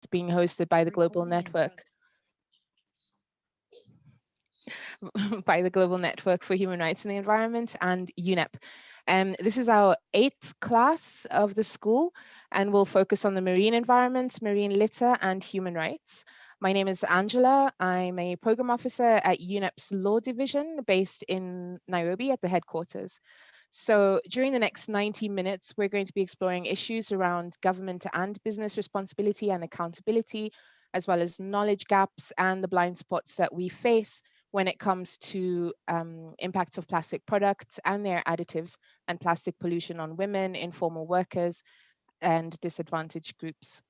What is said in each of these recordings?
being hosted by the Global Network for Human Rights in the Environment and UNEP. This is our 8th class of the school, and we'll focus on the marine environment, marine litter, and human rights. My name is Angela. I'm a program officer at UNEP's Law Division based in Nairobi at the headquarters. So during the next 90 minutes, we're going to be exploring issues around government and business responsibility and accountability, as well as knowledge gaps and the blind spots that we face when it comes to impacts of plastic products and their additives and plastic pollution on women, informal workers, and disadvantaged groups.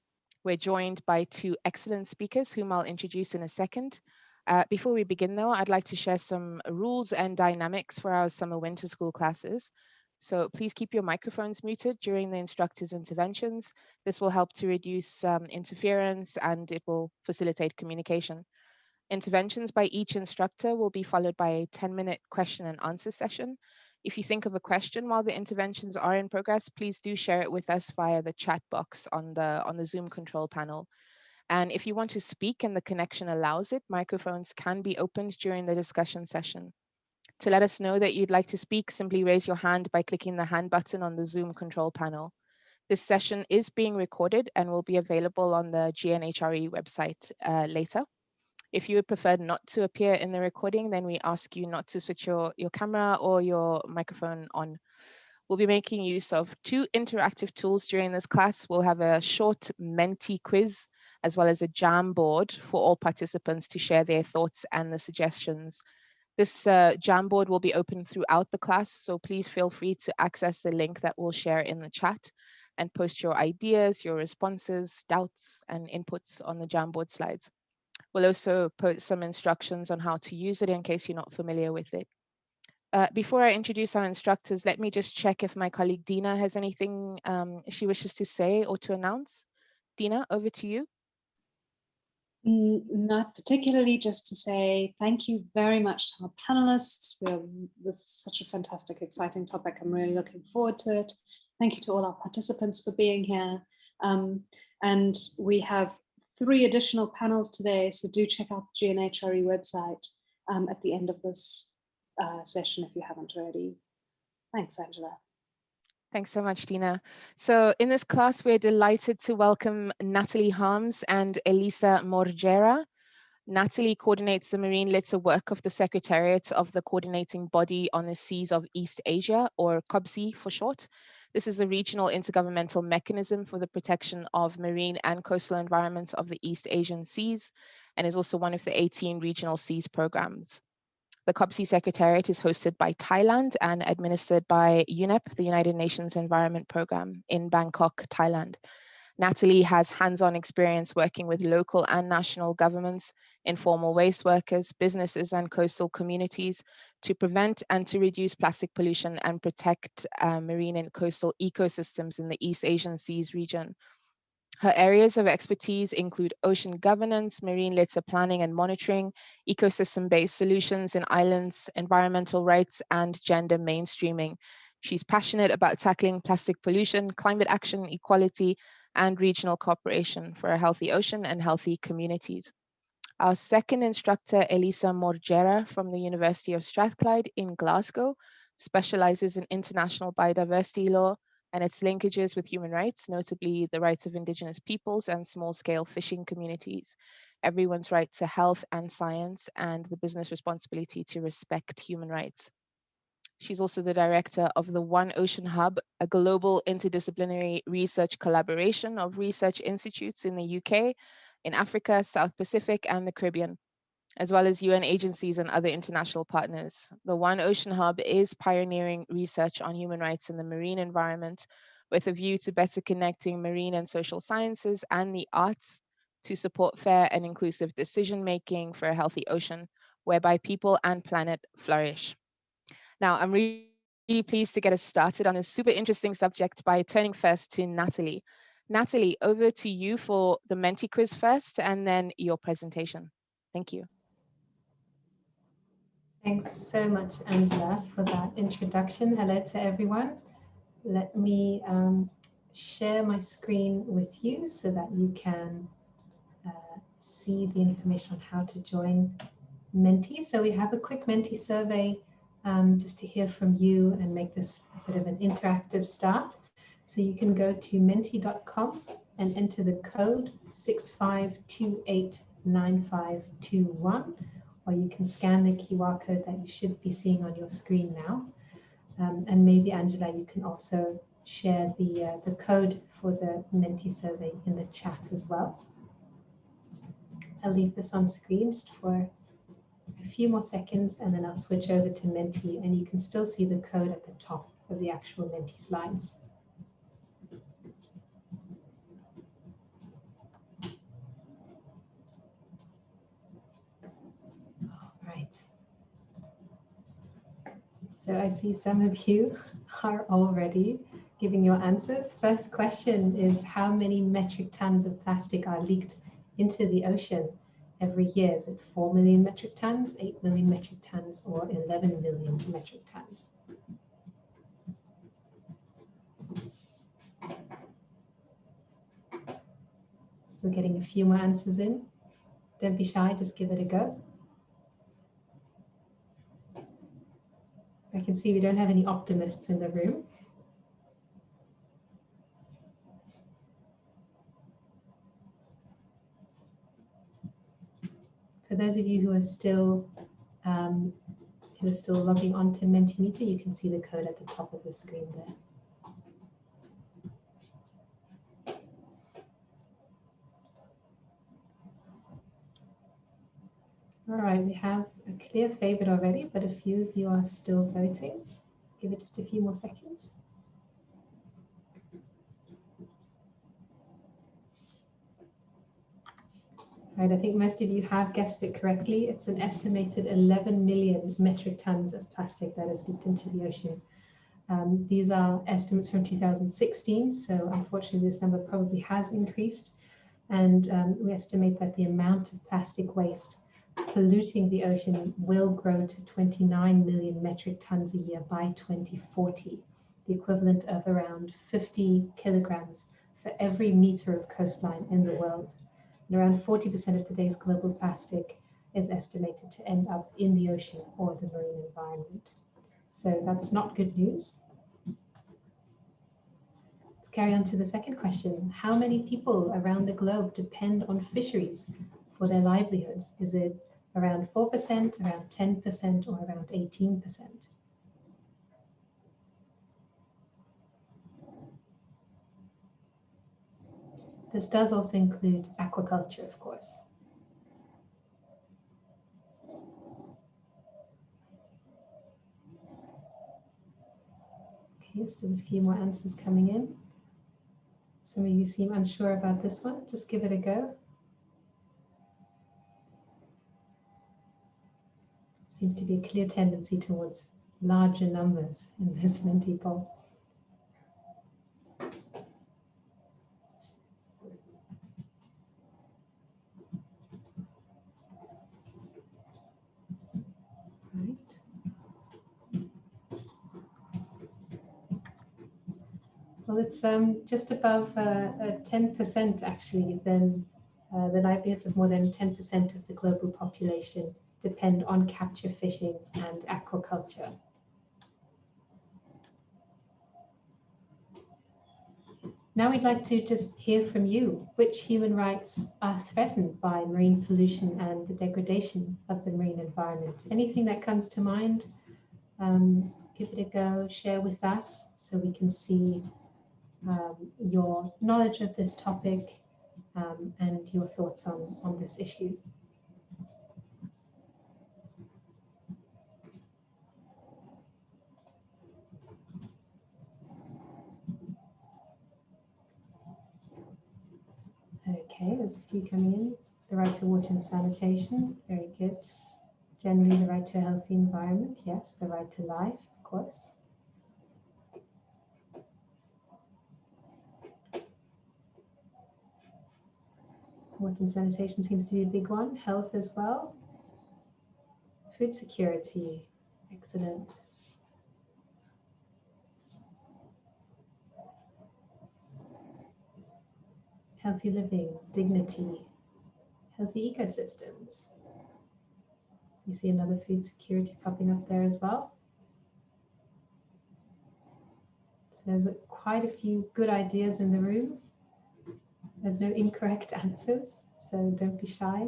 We're joined by 2 excellent speakers whom I'll introduce in a second. Before we begin though, I'd like to share some rules and dynamics for our summer-winter school classes. So please keep your microphones muted during the instructor's interventions. This will help to reduce interference and it will facilitate communication. Interventions by each instructor will be followed by a 10-minute question and answer session. If you think of a question while the interventions are in progress, please do share it with us via the chat box on the Zoom control panel. And if you want to speak and the connection allows it, microphones can be opened during the discussion session. To let us know that you'd like to speak, simply raise your hand by clicking the hand button on the Zoom control panel. This session is being recorded and will be available on the GNHRE website later. If you would prefer not to appear in the recording, then we ask you not to switch your camera or your microphone on. We'll be making use of 2 interactive tools during this class. We'll have a short Mentee Quiz, as well as a Jamboard for all participants to share their thoughts and the suggestions. This Jamboard will be open throughout the class, so please feel free to access the link that we'll share in the chat and post your ideas, your responses, doubts, and inputs on the Jamboard slides. We'll also post some instructions on how to use it in case you're not familiar with it. Before I introduce our instructors, let me just check if my colleague Dina has anything she wishes to say or to announce. Dina, over to you. Not particularly, just to say thank you very much to our panelists. This is such a fantastic, exciting topic. I'm really looking forward to it. Thank you to all our participants for being here. And we have 3 additional panels today, so do check out the GNHRE website at the end of this session if you haven't already. Thanks, Angela. Thanks so much, Dina. So in this class, we're delighted to welcome Natalie Harms and Elisa Morgera. Natalie coordinates the marine litter work of the Secretariat of the Coordinating Body on the Seas of East Asia, or COBSE for short. This is a regional intergovernmental mechanism for the protection of marine and coastal environments of the East Asian seas, and is also one of the 18 regional seas programs. The COBSE Secretariat is hosted by Thailand and administered by UNEP, the United Nations Environment Programme, in Bangkok, Thailand. Natalie has hands-on experience working with local and national governments, informal waste workers, businesses, and coastal communities to prevent and to reduce plastic pollution and protect marine and coastal ecosystems in the East Asian Seas region. Her areas of expertise include ocean governance, marine litter planning and monitoring, ecosystem-based solutions in islands, environmental rights, and gender mainstreaming. She's passionate about tackling plastic pollution, climate action, equality, and regional cooperation for a healthy ocean and healthy communities. Our second instructor, Elisa Morgera from the University of Strathclyde in Glasgow, specializes in international biodiversity law and its linkages with human rights, notably the rights of Indigenous peoples and small-scale fishing communities, everyone's right to health and science, and the business responsibility to respect human rights. She's also the director of the One Ocean Hub, a global interdisciplinary research collaboration of research institutes in the UK, in Africa, South Pacific, and the Caribbean, as well as UN agencies and other international partners. The One Ocean Hub is pioneering research on human rights in the marine environment with a view to better connecting marine and social sciences and the arts to support fair and inclusive decision-making for a healthy ocean, whereby people and planet flourish. Now, I'm really pleased to get us started on this super interesting subject by turning first to Natalie. Natalie, over to you for the Mentee Quiz first, and then your presentation. Thank you. Thanks so much, Angela, for that introduction. Hello to everyone. Let me share my screen with you so that you can see the information on how to join Mentee. So we have a quick Mentee survey just to hear from you and make this a bit of an interactive start. So you can go to mentee.com and enter the code 65289521, or you can scan the QR code that you should be seeing on your screen now. And maybe, Angela, you can also share the code for the Mentee survey in the chat as well. I'll leave this on screen just for a few more seconds, and then I'll switch over to Mentee, and you can still see the code at the top of the actual Mentee slides. All right. So I see some of you are already giving your answers. First question is, how many metric tons of plastic are leaked into the ocean every year? Is it 4 million metric tons, 8 million metric tons, or 11 million metric tons? Still getting a few more answers in. Don't be shy, just give it a go. I can see we don't have any optimists in the room. For those of you who are still logging on to Mentimeter, you can see the code at the top of the screen there. All right, we have a clear favorite already, but a few of you are still voting. Give it just a few more seconds. Right, I think most of you have guessed it correctly. It's an estimated 11 million metric tons of plastic that is leaked into the ocean. These are estimates from 2016, so unfortunately this number probably has increased. And we estimate that the amount of plastic waste polluting the ocean will grow to 29 million metric tons a year by 2040, the equivalent of around 50 kilograms for every meter of coastline in the world. And around 40% of today's global plastic is estimated to end up in the ocean or the marine environment. So that's not good news. Let's carry on to the second question. How many people around the globe depend on fisheries for their livelihoods? Is it around 4%, around 10%, or around 18%? This does also include aquaculture, of course. Okay, still a few more answers coming in. Some of you seem unsure about this one. Just give it a go. Seems to be a clear tendency towards larger numbers in this Mentee poll. Right. Well, it's just above 10% actually. Then the livelihoods of more than 10% of the global population depend on capture fishing and aquaculture. Now we'd like to just hear from you. Which human rights are threatened by marine pollution and the degradation of the marine environment? Anything that comes to mind, give it a go, share with us so we can see your knowledge of this topic and your thoughts on this issue. Okay, there's a few coming in. The right to water and sanitation, very good. Generally, the right to a healthy environment, yes. The right to life, of course. Water and sanitation seems to be a big one. Health as well. Food security, excellent. Healthy living, dignity, healthy ecosystems. You see another food security popping up there as well. So there's quite a few good ideas in the room. There's no incorrect answers, so don't be shy.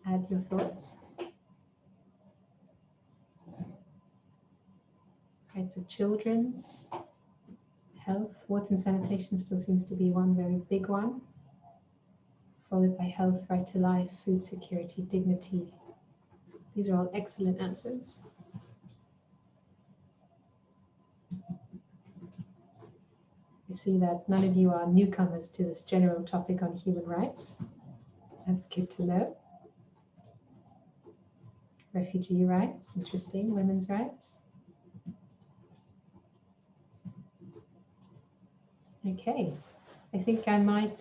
Add your thoughts. Rights of children, health, water and sanitation still seems to be one very big one, followed by health, right to life, food security, dignity. These are all excellent answers. I see that none of you are newcomers to this general topic on human rights. That's good to know. Refugee rights, interesting. Women's rights. Okay, I think I might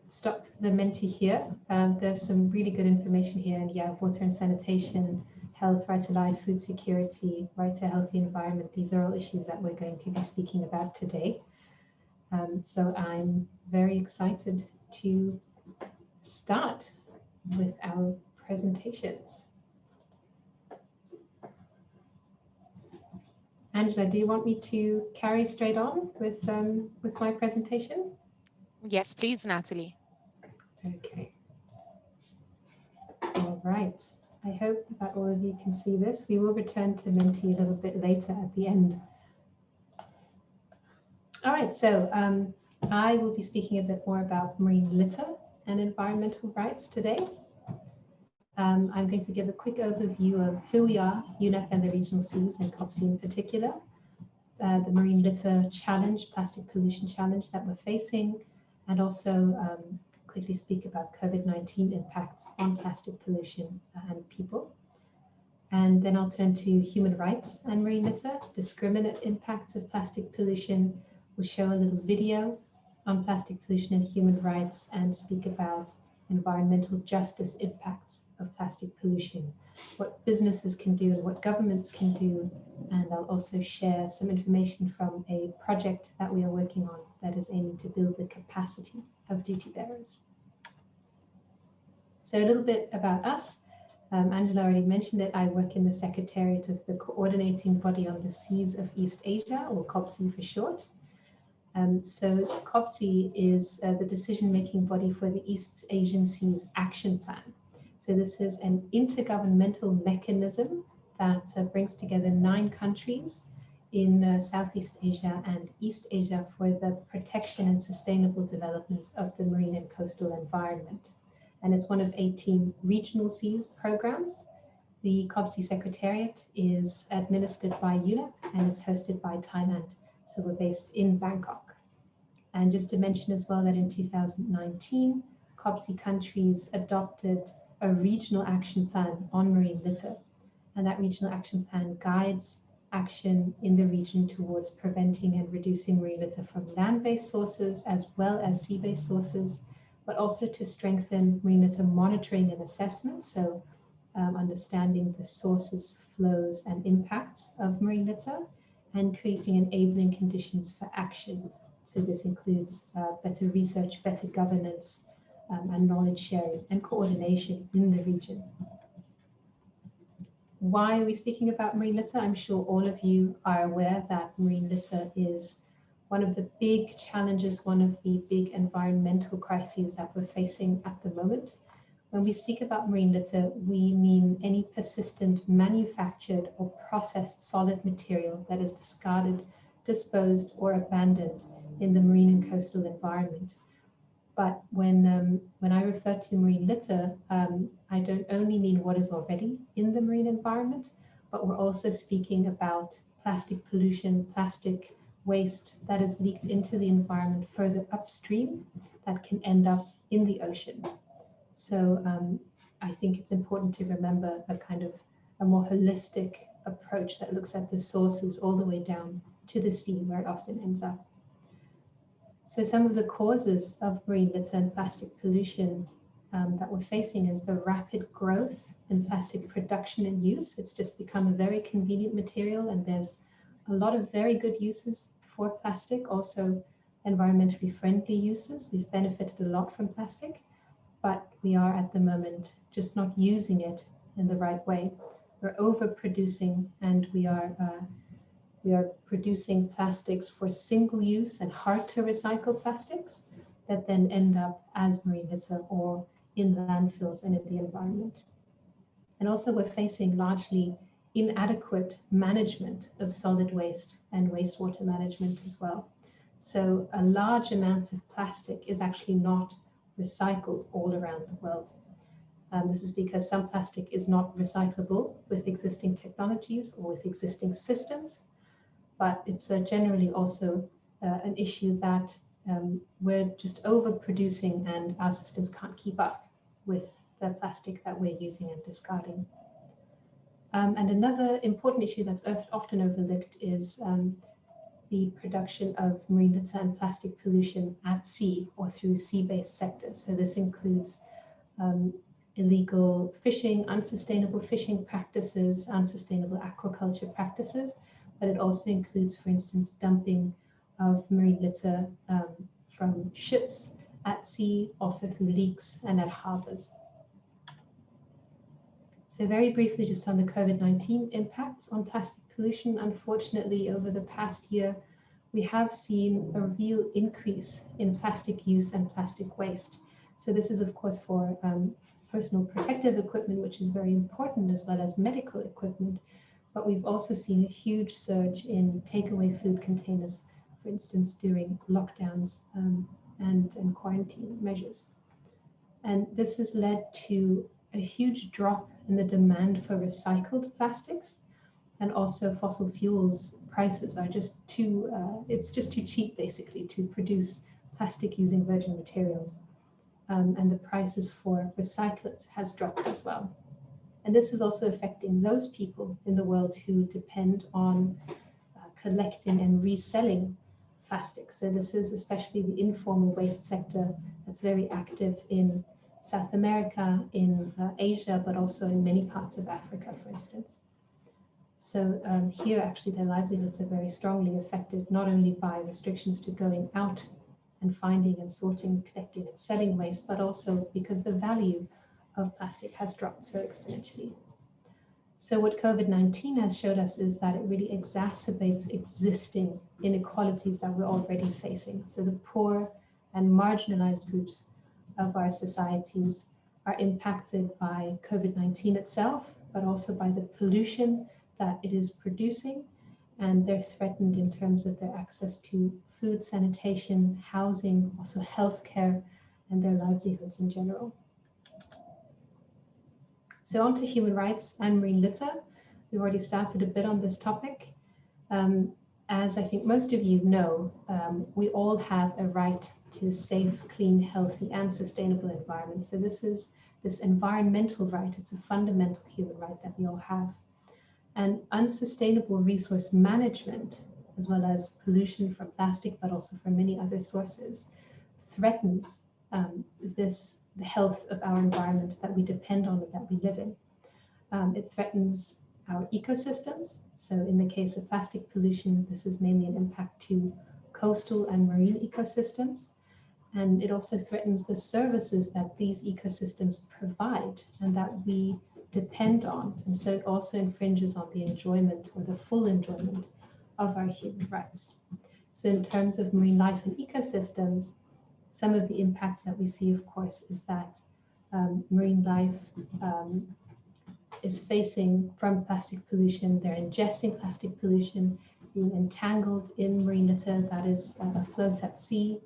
stop the Mentee here. There's some really good information here, and yeah, water and sanitation, health, right to life, food security, right to a healthy environment. These are all issues that we're going to be speaking about today. So I'm very excited to start with our presentations. Angela, do you want me to carry straight on with my presentation? Yes, please, Natalie. Okay. All right. I hope that all of you can see this. We will return to Mentee a little bit later at the end. All right, so I will be speaking a bit more about marine litter and environmental rights today. I'm going to give a quick overview of who we are, UNEP and the regional seas, and COPSI in particular, the marine litter challenge, plastic pollution challenge that we're facing, and also quickly speak about COVID-19 impacts on plastic pollution and people. And then I'll turn to human rights and marine litter, discriminate impacts of plastic pollution. We'll show a little video on plastic pollution and human rights and speak about environmental justice impacts of plastic pollution, what businesses can do and what governments can do. And I'll also share some information from a project that we are working on that is aiming to build the capacity of duty bearers. So a little bit about us. Angela already mentioned it. I work in the Secretariat of the Coordinating Body on the Seas of East Asia, or COPSI for short. So COPSI is the decision-making body for the East Asian Seas Action Plan. So this is an intergovernmental mechanism that brings together 9 countries in Southeast Asia and East Asia for the protection and sustainable development of the marine and coastal environment. And it's one of 18 regional seas programs. The COPSI Secretariat is administered by UNEP and it's hosted by Thailand. So we're based in Bangkok. And just to mention as well that in 2019, COPSI countries adopted a regional action plan on marine litter. And that regional action plan guides action in the region towards preventing and reducing marine litter from land-based sources as well as sea-based sources, but also to strengthen marine litter monitoring and assessment. So understanding the sources, flows, and impacts of marine litter, and creating enabling conditions for action. So this includes better research, better governance, and knowledge sharing and coordination in the region. Why are we speaking about marine litter? I'm sure all of you are aware that marine litter is one of the big challenges, one of the big environmental crises that we're facing at the moment. When we speak about marine litter, we mean any persistent manufactured or processed solid material that is discarded, disposed, or abandoned in the marine and coastal environment. But when I refer to marine litter, I don't only mean what is already in the marine environment, but we're also speaking about plastic pollution, plastic waste that is leaked into the environment further upstream that can end up in the ocean. So I think it's important to remember a kind of a more holistic approach that looks at the sources all the way down to the sea where it often ends up. So some of the causes of marine litter and plastic pollution that we're facing is the rapid growth in plastic production and use. It's just become a very convenient material, and there's a lot of very good uses for plastic, also environmentally friendly uses. We've benefited a lot from plastic, but we are at the moment just not using it in the right way. We're overproducing, and we are producing plastics for single use and hard to recycle plastics that then end up as marine litter or in landfills and in the environment. And also we're facing largely inadequate management of solid waste and wastewater management as well. So a large amount of plastic is actually not recycled all around the world. This is because some plastic is not recyclable with existing technologies or with existing systems, but it's generally also an issue that we're just overproducing and our systems can't keep up with the plastic that we're using and discarding. And another important issue that's often overlooked is the production of marine litter and plastic pollution at sea or through sea-based sectors. So this includes illegal fishing, unsustainable fishing practices, unsustainable aquaculture practices, but it also includes, for instance, dumping of marine litter from ships at sea, also through leaks and at harbors. So very briefly, just on the COVID-19 impacts on plastic pollution, unfortunately, over the past year, we have seen a real increase in plastic use and plastic waste. So this is, of course, for personal protective equipment, which is very important, as well as medical equipment. But we've also seen a huge surge in takeaway food containers, for instance, during lockdowns and quarantine measures. And this has led to a huge drop in the demand for recycled plastics, and also fossil fuels prices are just too, it's just too cheap basically to produce plastic using virgin materials. And the prices for recyclates has dropped as well. And this is also affecting those people in the world who depend on collecting and reselling plastic. So this is especially the informal waste sector that's very active in South America, in Asia, but also in many parts of Africa, for instance. So here actually their livelihoods are very strongly affected, not only by restrictions to going out and finding and sorting, collecting and selling waste, but also because the value of plastic has dropped so exponentially. So what COVID-19 has showed us is that it really exacerbates existing inequalities that we're already facing. So the poor and marginalized groups of our societies are impacted by COVID-19 itself, but also by the pollution that it is producing, and they're threatened in terms of their access to food, sanitation, housing, also healthcare, and their livelihoods in general. So on to human rights and marine litter. We've already started a bit on this topic. As I think most of you know, we all have a right to a safe, clean, healthy, and sustainable environment. So this is this environmental right. It's a fundamental human right that we all have. And unsustainable resource management, as well as pollution from plastic, but also from many other sources, threatens the health of our environment that we depend on and that we live in. It threatens our ecosystems. So in the case of plastic pollution, this is mainly an impact to coastal and marine ecosystems. And it also threatens the services that these ecosystems provide and that we depend on. And so it also infringes on the enjoyment or the full enjoyment of our human rights. So in terms of marine life and ecosystems, some of the impacts that we see, of course, is that marine life is facing from plastic pollution. They're ingesting plastic pollution, being entangled in marine litter that is afloat at sea.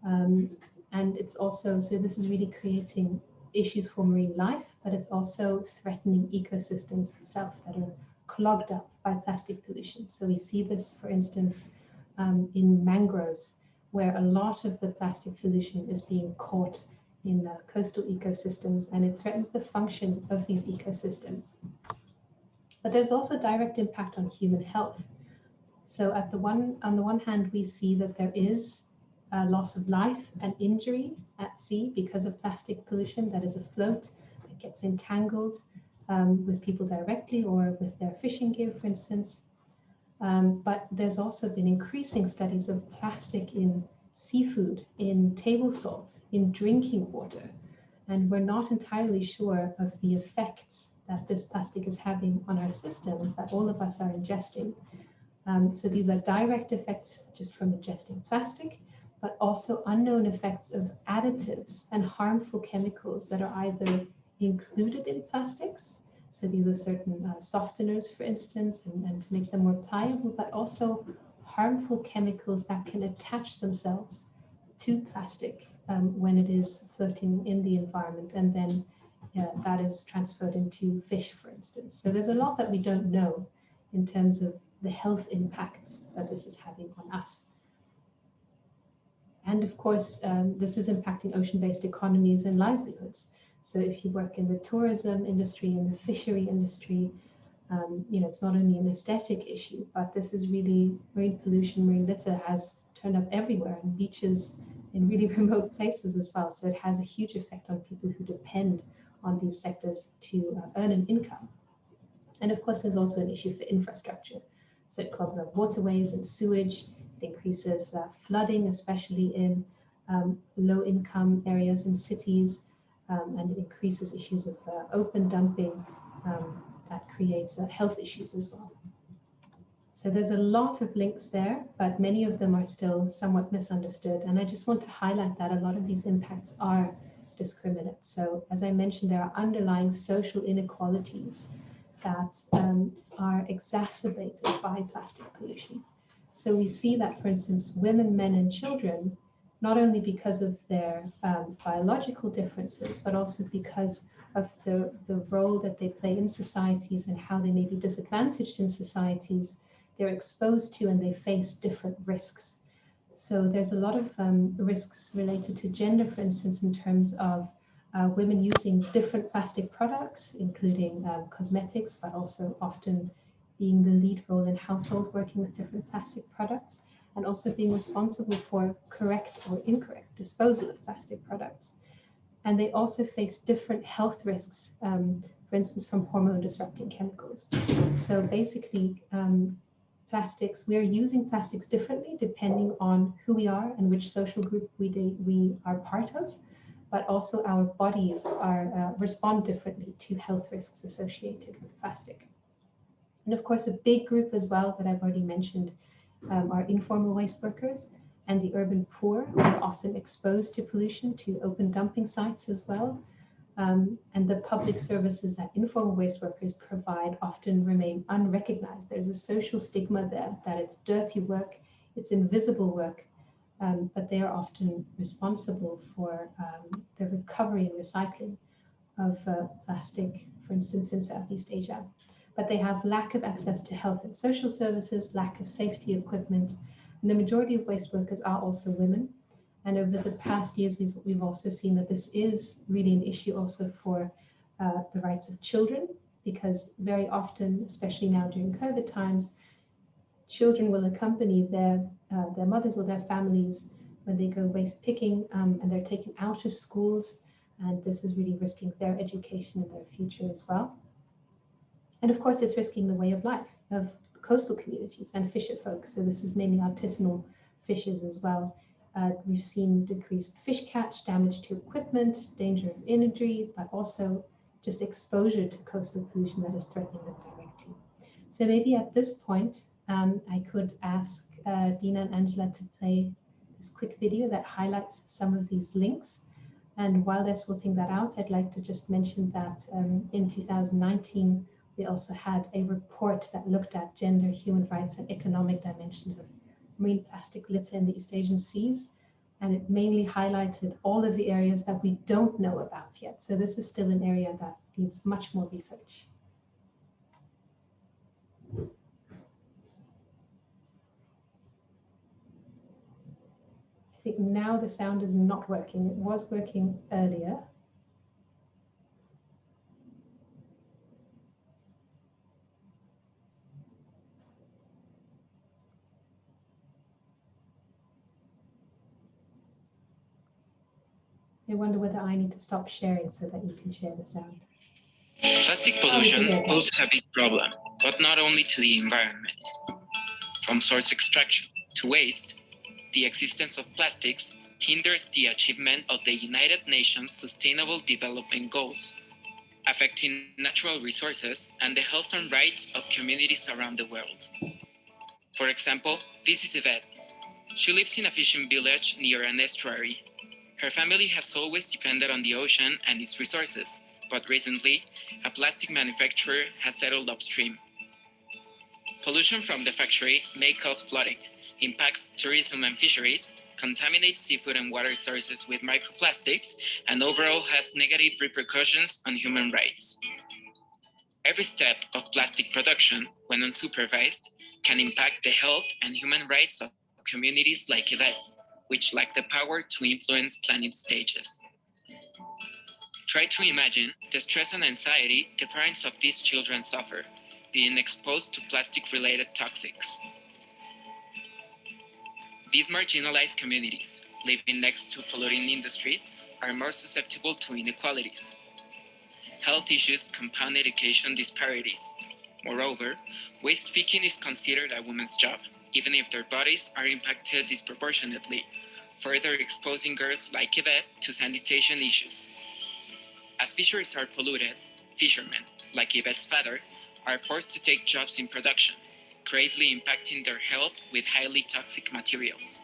And it's also, so this is really creating issues for marine life, but it's also threatening ecosystems itself that are clogged up by plastic pollution. So we see this, for instance, in mangroves, where a lot of the plastic pollution is being caught in coastal ecosystems, and it threatens the function of these ecosystems. But there's also direct impact on human health. So on the one hand, we see that there is loss of life and injury at sea because of plastic pollution that is afloat, that gets entangled with people directly or with their fishing gear, for instance. But there's also been increasing studies of plastic in seafood, in table salt, in drinking water. And we're not entirely sure of the effects that this plastic is having on our systems that all of us are ingesting. So these are direct effects just from ingesting plastic, but also unknown effects of additives and harmful chemicals that are either included in plastics. So these are certain softeners, for instance, and to make them more pliable, but also harmful chemicals that can attach themselves to plastic when it is floating in the environment, and then that is transferred into fish, for instance. So there's a lot that we don't know in terms of the health impacts that this is having on us. And of course, this is impacting ocean-based economies and livelihoods. So if you work in the tourism industry, in the fishery industry, you know, it's not only an aesthetic issue, but this is really marine pollution, marine litter has turned up everywhere, and beaches in really remote places as well. So it has a huge effect on people who depend on these sectors to earn an income. And of course, there's also an issue for infrastructure. So it clogs up waterways and sewage. It increases flooding, especially in low-income areas in cities, and it increases issues of open dumping that creates health issues as well. So there's a lot of links there, but many of them are still somewhat misunderstood. And I just want to highlight that a lot of these impacts are discriminate. So as I mentioned, there are underlying social inequalities that are exacerbated by plastic pollution. So we see that, for instance, women, men, and children, not only because of their biological differences, but also because of the role that they play in societies and how they may be disadvantaged in societies, they're exposed to and they face different risks. So there's a lot of risks related to gender, for instance, in terms of women using different plastic products, including cosmetics, but also often being the lead role in households working with different plastic products, and also being responsible for correct or incorrect disposal of plastic products. And they also face different health risks, for instance, from hormone disrupting chemicals. So basically, plastics, we're using plastics differently depending on who we are and which social group we are part of, but also our bodies are respond differently to health risks associated with plastic. And of course, a big group as well that I've already mentioned are informal waste workers and the urban poor, who are often exposed to pollution, to open dumping sites as well. And the public services that informal waste workers provide often remain unrecognized. There's a social stigma there that it's dirty work, it's invisible work, but they are often responsible for the recovery and recycling of plastic, for instance, in Southeast Asia. But they have lack of access to health and social services, lack of safety equipment, and the majority of waste workers are also women. And over the past years, we've also seen that this is really an issue also for the rights of children, because very often, especially now during COVID times, children will accompany their mothers or their families when they go waste picking, and they're taken out of schools. And this is really risking their education and their future as well. And of course, it's risking the way of life of coastal communities and fisher folk. So this is mainly artisanal fishers as well. We've seen decreased fish catch, damage to equipment, danger of injury, but also just exposure to coastal pollution that is threatening them directly. So maybe at this point, I could ask Dina and Angela to play this quick video that highlights some of these links. And while they're sorting that out, I'd like to just mention that in 2019, we also had a report that looked at gender, human rights, and economic dimensions of marine plastic litter in the East Asian seas. And it mainly highlighted all of the areas that we don't know about yet. So this is still an area that needs much more research. I think now the sound is not working. It was working earlier. I wonder whether I need to stop sharing so that you can share the sound. Plastic pollution poses a big problem, but not only to the environment. From source extraction to waste, the existence of plastics hinders the achievement of the United Nations Sustainable Development Goals, affecting natural resources and the health and rights of communities around the world. For example, this is Seabed. She lives in a fishing village near an estuary. Her family has always depended on the ocean and its resources, but recently, a plastic manufacturer has settled upstream. Pollution from the factory may cause flooding, impacts tourism and fisheries, contaminates seafood and water sources with microplastics, and overall has negative repercussions on human rights. Every step of plastic production, when unsupervised, can impact the health and human rights of communities like Seabed, which lack the power to influence planning stages. Try to imagine the stress and anxiety the parents of these children suffer, being exposed to plastic-related toxics. These marginalized communities, living next to polluting industries, are more susceptible to inequalities. Health issues compound education disparities. Moreover, waste picking is considered a woman's job, even if their bodies are impacted disproportionately, further exposing girls like Seabed to sanitation issues. As fisheries are polluted, fishermen, like Seabed's father, are forced to take jobs in production, greatly impacting their health with highly toxic materials.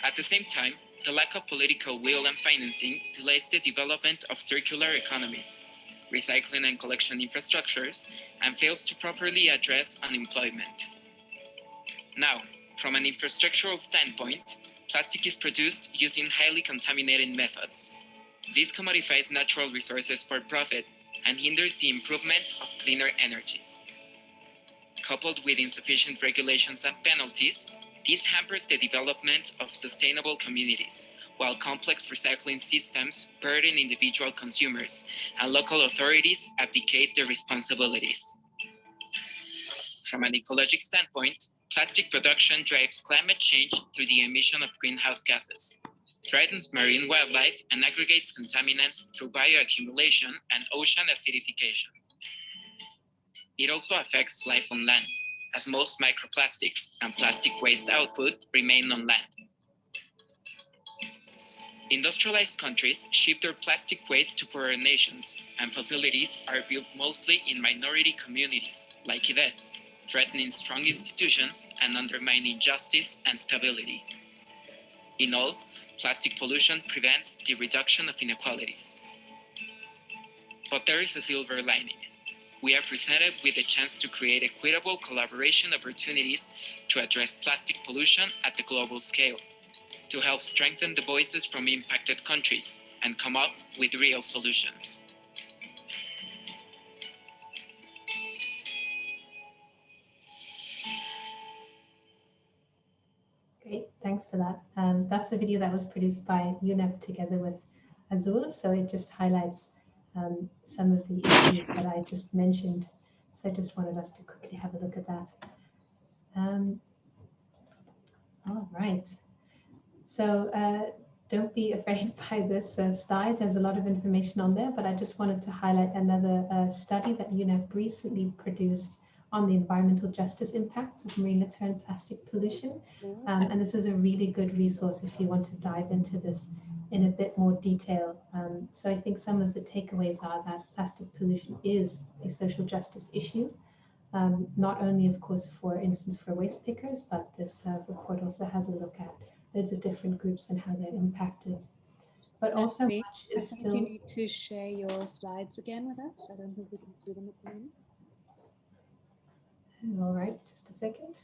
At the same time, the lack of political will and financing delays the development of circular economies, recycling and collection infrastructures, and fails to properly address unemployment. Now, from an infrastructural standpoint, plastic is produced using highly contaminated methods. This commodifies natural resources for profit and hinders the improvement of cleaner energies. Coupled with insufficient regulations and penalties, this hampers the development of sustainable communities, while complex recycling systems burden individual consumers and local authorities abdicate their responsibilities. From an ecologic standpoint, plastic production drives climate change through the emission of greenhouse gases, threatens marine wildlife, and aggregates contaminants through bioaccumulation and ocean acidification. It also affects life on land, as most microplastics and plastic waste output remain on land. Industrialized countries ship their plastic waste to poorer nations, and facilities are built mostly in minority communities, like Seabed's, threatening strong institutions and undermining justice and stability. In all, plastic pollution prevents the reduction of inequalities. But there is a silver lining. We are presented with a chance to create equitable collaboration opportunities to address plastic pollution at the global scale, to help strengthen the voices from impacted countries and come up with real solutions. Great, thanks for that. That's a video that was produced by UNEP together with Azul, so it just highlights some of the issues that I just mentioned. So I just wanted us to quickly have a look at that. All right. So don't be afraid by this slide. There's a lot of information on there, but I just wanted to highlight another study that UNEP recently produced on the environmental justice impacts of marine litter and plastic pollution. And this is a really good resource if you want to dive into this in a bit more detail. So I think some of the takeaways are that plastic pollution is a social justice issue, not only, of course, for instance, for waste pickers, but this report also has a look at loads of different groups and how they're impacted. But also much is still... You need to share your slides again with us. I don't think we can see them at the moment. All right, just a second.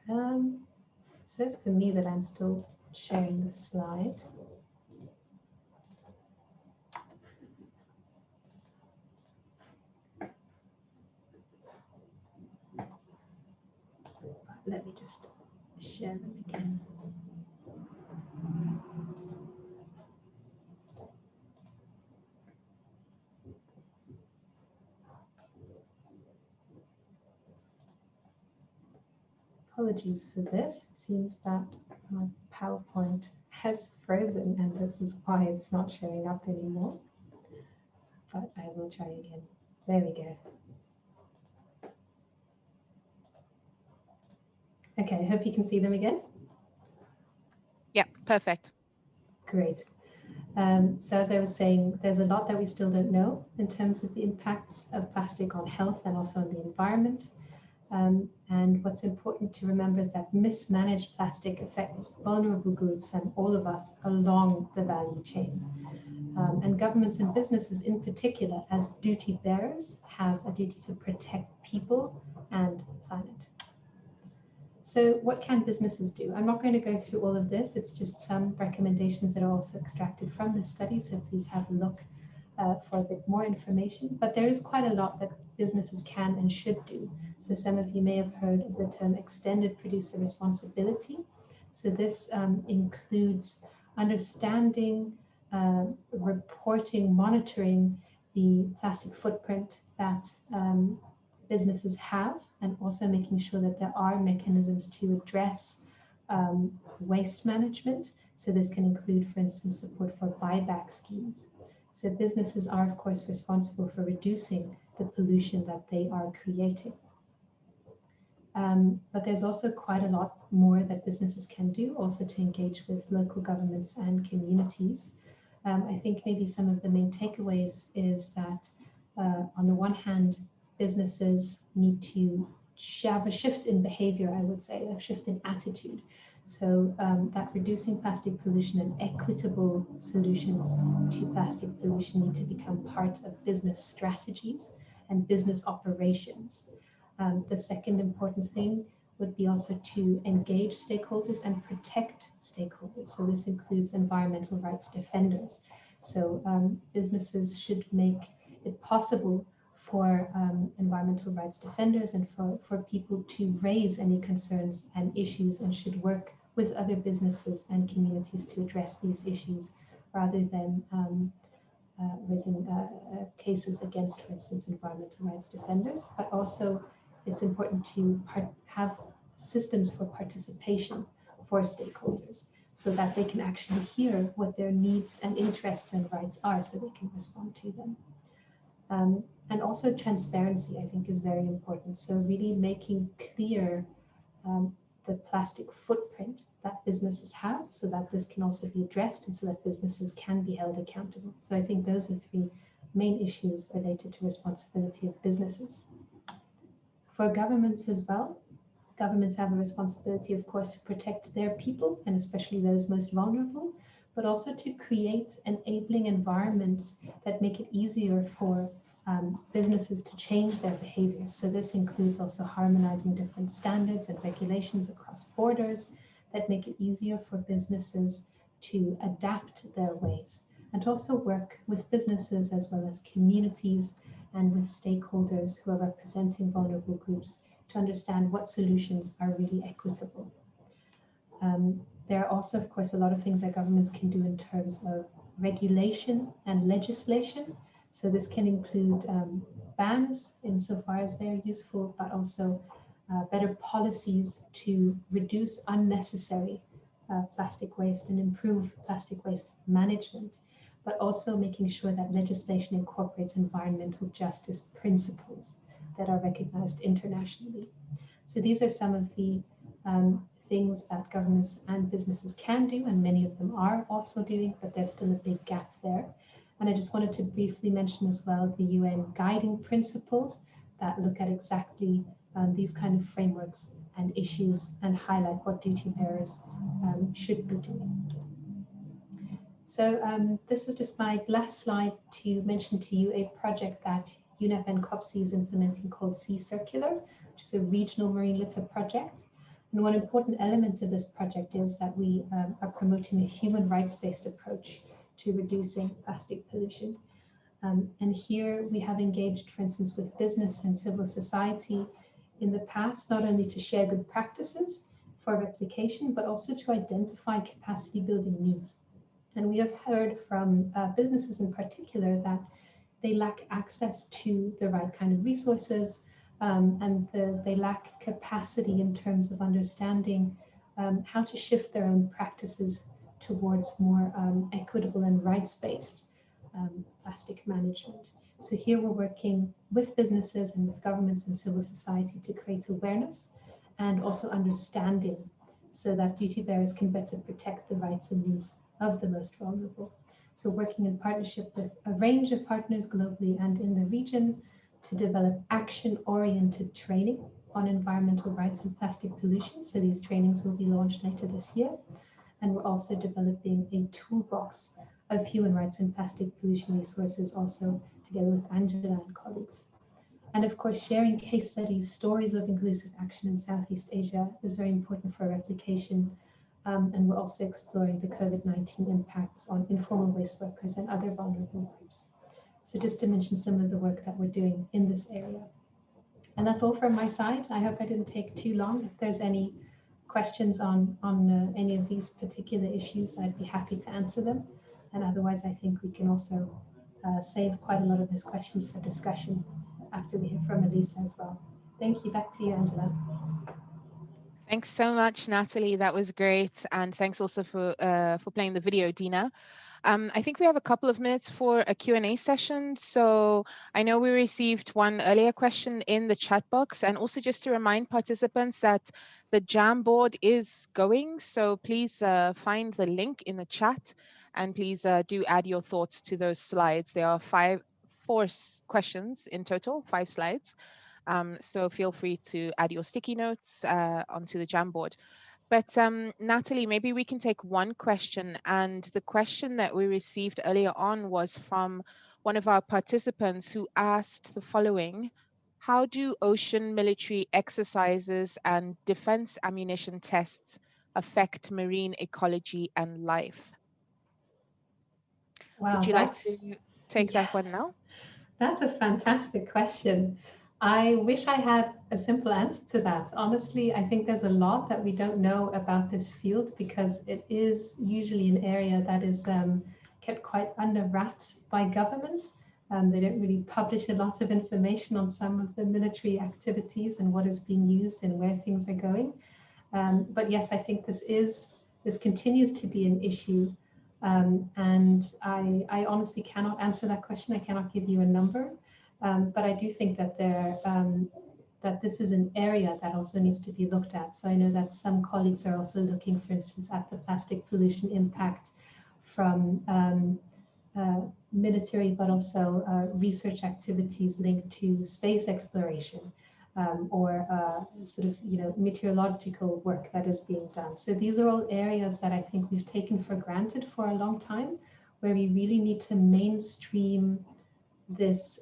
It says for me that I'm still sharing the slide. Let me just share them again. Apologies for this. It seems that my PowerPoint has frozen and this is why it's not showing up anymore. But I will try again. There we go. Okay, I hope you can see them again. Yeah, perfect. Great. So as I was saying, there's a lot that we still don't know in terms of the impacts of plastic on health and also on the environment. And what's important to remember is that mismanaged plastic affects vulnerable groups and all of us along the value chain. And governments and businesses in particular, as duty bearers, have a duty to protect people and planet. So what can businesses do? I'm not going to go through all of this. It's just some recommendations that are also extracted from this study. So please have a look for a bit more information. But there is quite a lot that businesses can and should do. So some of you may have heard of the term extended producer responsibility. So this includes understanding, reporting, monitoring the plastic footprint that businesses have, and also making sure that there are mechanisms to address waste management. So this can include, for instance, support for buyback schemes. So businesses are, of course, responsible for reducing the pollution that they are creating. But there's also quite a lot more that businesses can do, also to engage with local governments and communities. I think maybe some of the main takeaways is that on the one hand, businesses need to have a shift in behavior, I would say, a shift in attitude. So that reducing plastic pollution and equitable solutions to plastic pollution need to become part of business strategies and business operations. The second important thing would be also to engage stakeholders and protect stakeholders. So this includes environmental rights defenders. So businesses should make it possible for environmental rights defenders and for people to raise any concerns and issues, and should work with other businesses and communities to address these issues rather than raising cases against, for instance, environmental rights defenders. But also it's important to have systems for participation for stakeholders so that they can actually hear what their needs and interests and rights are, so they can respond to them. And also transparency, I think, is very important. So really making clear the plastic footprint that businesses have, so that this can also be addressed and so that businesses can be held accountable. So I think those are three main issues related to responsibility of businesses. For governments as well, governments have a responsibility, of course, to protect their people, and especially those most vulnerable, but also to create enabling environments that make it easier for businesses to change their behaviors. So this includes also harmonizing different standards and regulations across borders that make it easier for businesses to adapt their ways, and also work with businesses as well as communities and with stakeholders who are representing vulnerable groups to understand what solutions are really equitable. There are also, of course, a lot of things that governments can do in terms of regulation and legislation. So this can include bans insofar as they are useful, but also better policies to reduce unnecessary plastic waste and improve plastic waste management, but also making sure that legislation incorporates environmental justice principles that are recognized internationally. So these are some of the things that governments and businesses can do, and many of them are also doing, but there's still a big gap there. And I just wanted to briefly mention as well the UN guiding principles that look at exactly these kind of frameworks and issues and highlight what duty bearers should be doing. So this is just my last slide to mention to you a project that UNEP and COPSI is implementing called Sea Circular, which is a regional marine litter project. And one important element of this project is that we are promoting a human rights-based approach to reducing plastic pollution. And here we have engaged, for instance, with business and civil society in the past, not only to share good practices for replication, but also to identify capacity building needs. And we have heard from businesses in particular that they lack access to the right kind of resources, and they lack capacity in terms of understanding how to shift their own practices towards more equitable and rights-based plastic management. So here we're working with businesses and with governments and civil society to create awareness and also understanding, so that duty bearers can better protect the rights and needs of the most vulnerable. So working in partnership with a range of partners globally and in the region to develop action-oriented training on environmental rights and plastic pollution. So these trainings will be launched later this year. And we're also developing a toolbox of human rights and plastic pollution resources, also together with Angela and colleagues. And of course, sharing case studies, stories of inclusive action in Southeast Asia is very important for replication. And we're also exploring the COVID-19 impacts on informal waste workers and other vulnerable groups. So just to mention some of the work that we're doing in this area. And that's all from my side. I hope I didn't take too long. If there's any questions on any of these particular issues, I'd be happy to answer them. And otherwise, I think we can also save quite a lot of those questions for discussion after we hear from Elisa as well. Thank you. Back to you, Angela. Thanks so much, Natalie. That was great. And thanks also for playing the video, Dina. I think we have a couple of minutes for a Q&A session. So I know we received one earlier question in the chat box, and also just to remind participants that the Jamboard is going. So please find the link in the chat, and please do add your thoughts to those slides. There are four questions in total, 5 slides. So feel free to add your sticky notes onto the Jamboard. But Natalie, maybe we can take one question. And the question that we received earlier on was from one of our participants who asked the following: how do ocean military exercises and defense ammunition tests affect marine ecology and life? Wow, would you like to take that one now? That's a fantastic question. I wish I had a simple answer to that. Honestly, I think there's a lot that we don't know about this field, because it is usually an area that is kept quite under wraps by government. They don't really publish a lot of information on some of the military activities and what is being used and where things are going. But yes, I think this continues to be an issue. And I honestly cannot answer that question. I cannot give you a number. But I do think that that this is an area that also needs to be looked at. So I know that some colleagues are also looking, for instance, at the plastic pollution impact from military, but also research activities linked to space exploration, or sort of meteorological work that is being done. So these are all areas that I think we've taken for granted for a long time, where we really need to mainstream this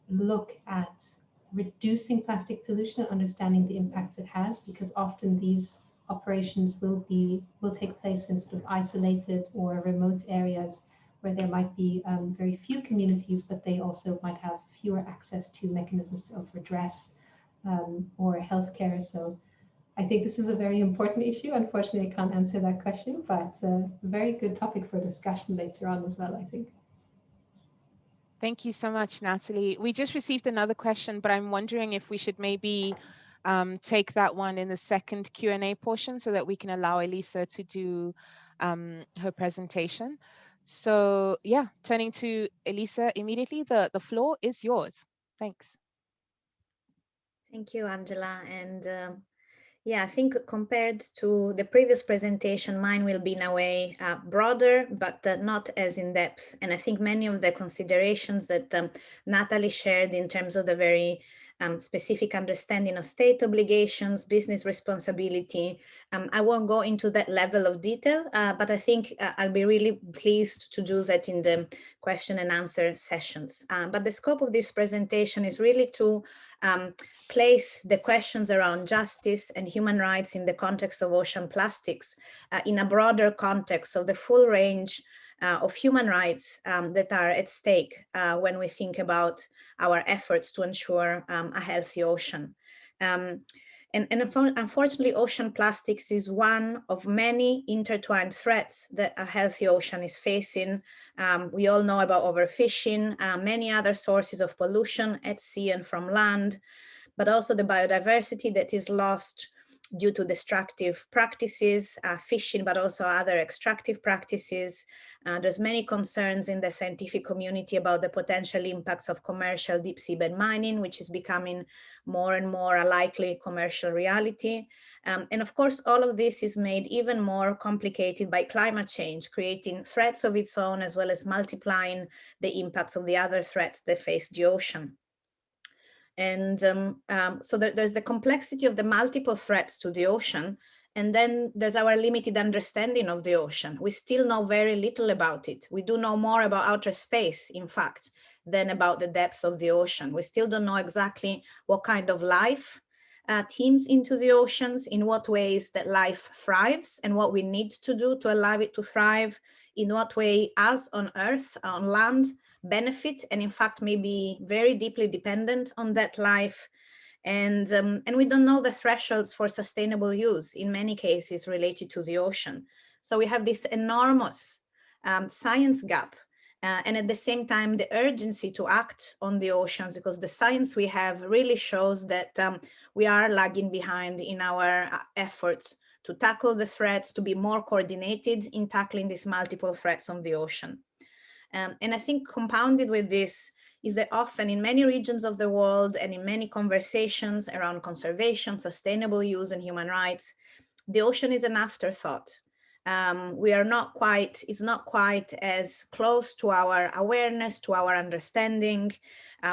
look at reducing plastic pollution and understanding the impacts it has, because often these operations will take place in sort of isolated or remote areas where there might be very few communities, but they also might have fewer access to mechanisms of redress or healthcare. So I think this is a very important issue. Unfortunately, I can't answer that question, but a very good topic for discussion later on as well, I think. Thank you so much, Natalie. We just received another question, but I'm wondering if we should maybe take that one in the second Q&A portion so that we can allow Elisa to do her presentation. So yeah, turning to Elisa immediately, the floor is yours. Thanks. Thank you, Angela. And yeah, I think compared to the previous presentation, mine will be in a way broader, but not as in depth. And I think many of the considerations that Natalie shared in terms of the very specific understanding of state obligations, business responsibility, I won't go into that level of detail, but I think I'll be really pleased to do that in the question and answer sessions. But the scope of this presentation is really to place the questions around justice and human rights in the context of ocean plastics in a broader context of the full range of human rights that are at stake when we think about our efforts to ensure a healthy ocean. And unfortunately, ocean plastics is one of many intertwined threats that a healthy ocean is facing. We all know about overfishing, many other sources of pollution at sea and from land, but also the biodiversity that is lost due to destructive practices, fishing, but also other extractive practices. There's many concerns in the scientific community about the potential impacts of commercial deep seabed mining, which is becoming more and more a likely commercial reality. And of course, all of this is made even more complicated by climate change, creating threats of its own, as well as multiplying the impacts of the other threats that face the ocean. And so there's the complexity of the multiple threats to the ocean. And then there's our limited understanding of the ocean. We still know very little about it. We do know more about outer space, in fact, than about the depth of the ocean. We still don't know exactly what kind of life teems into the oceans, in what ways that life thrives, and what we need to do to allow it to thrive, in what way us on Earth, on land, benefit, and in fact may be very deeply dependent on that life. And we don't know the thresholds for sustainable use, in many cases related to the ocean. So we have this enormous science gap, and at the same time, the urgency to act on the oceans, because the science we have really shows that we are lagging behind in our efforts to tackle the threats, to be more coordinated in tackling these multiple threats on the ocean. And I think compounded with this is that often in many regions of the world and in many conversations around conservation, sustainable use, and human rights, the ocean is an afterthought. It's not quite as close to our awareness, to our understanding.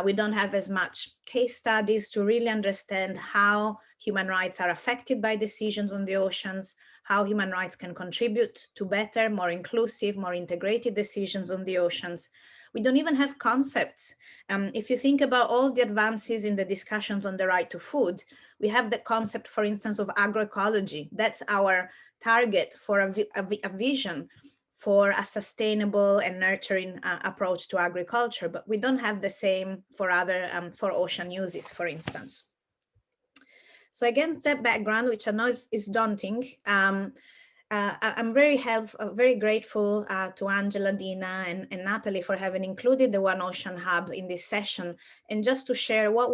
We don't have as much case studies to really understand how human rights are affected by decisions on the oceans, how human rights can contribute to better, more inclusive, more integrated decisions on the oceans. We don't even have concepts. If you think about all the advances in the discussions on the right to food, we have the concept, for instance, of agroecology. That's our target for a vision for a sustainable and nurturing approach to agriculture, but we don't have the same for other, for ocean uses, for instance. So against that background, which I know is daunting, I'm very grateful to Angela, Dina, and Natalie for having included the One Ocean Hub in this session, and just to share what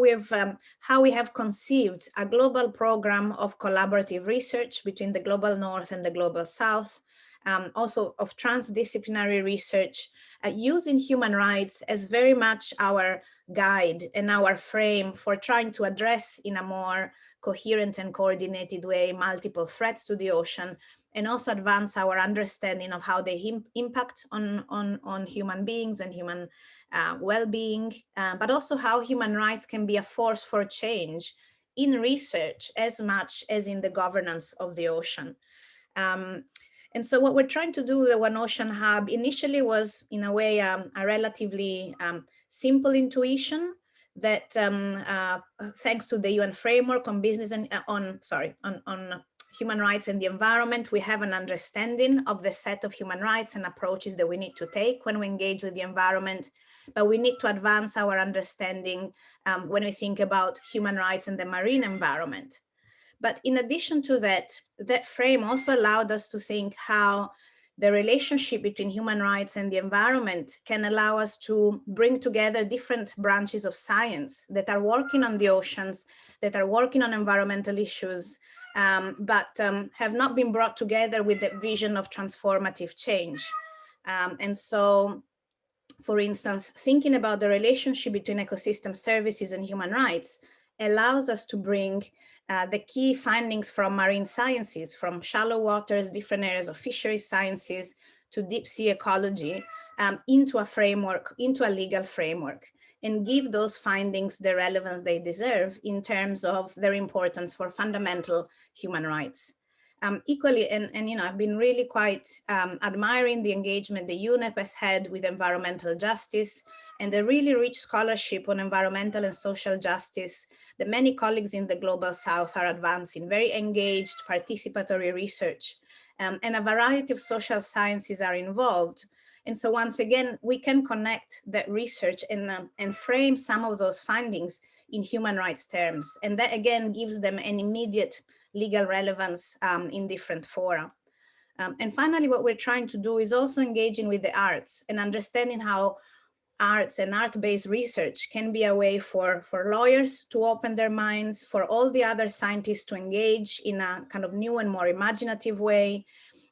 how we have conceived a global program of collaborative research between the Global North and the Global South, also of transdisciplinary research, using human rights as very much our guide and our frame for trying to address in a more coherent and coordinated way multiple threats to the ocean, and also advance our understanding of how they impact on human beings and human well-being, but also how human rights can be a force for change in research as much as in the governance of the ocean. And so what we're trying to do with the One Ocean Hub initially was, in a way, a relatively simple intuition that thanks to the UN framework on business and on human rights and the environment, we have an understanding of the set of human rights and approaches that we need to take when we engage with the environment. But we need to advance our understanding when we think about human rights and the marine environment. But in addition to that, that frame also allowed us to think how the relationship between human rights and the environment can allow us to bring together different branches of science that are working on the oceans, that are working on environmental issues, but have not been brought together with the vision of transformative change. And so, for instance, thinking about the relationship between ecosystem services and human rights allows us to bring the key findings from marine sciences, from shallow waters, different areas of fisheries sciences, to deep sea ecology, into a framework, into a legal framework, and give those findings the relevance they deserve in terms of their importance for fundamental human rights. Equally, and you know, I've been really quite admiring the engagement the UNEP has had with environmental justice and the really rich scholarship on environmental and social justice that many colleagues in the Global South are advancing, very engaged participatory research, and a variety of social sciences are involved. And so once again, we can connect that research and frame some of those findings in human rights terms. And that again gives them an immediate legal relevance in different fora. And finally, what we're trying to do is also engaging with the arts and understanding how arts and art-based research can be a way for lawyers to open their minds, for all the other scientists to engage in a kind of new and more imaginative way,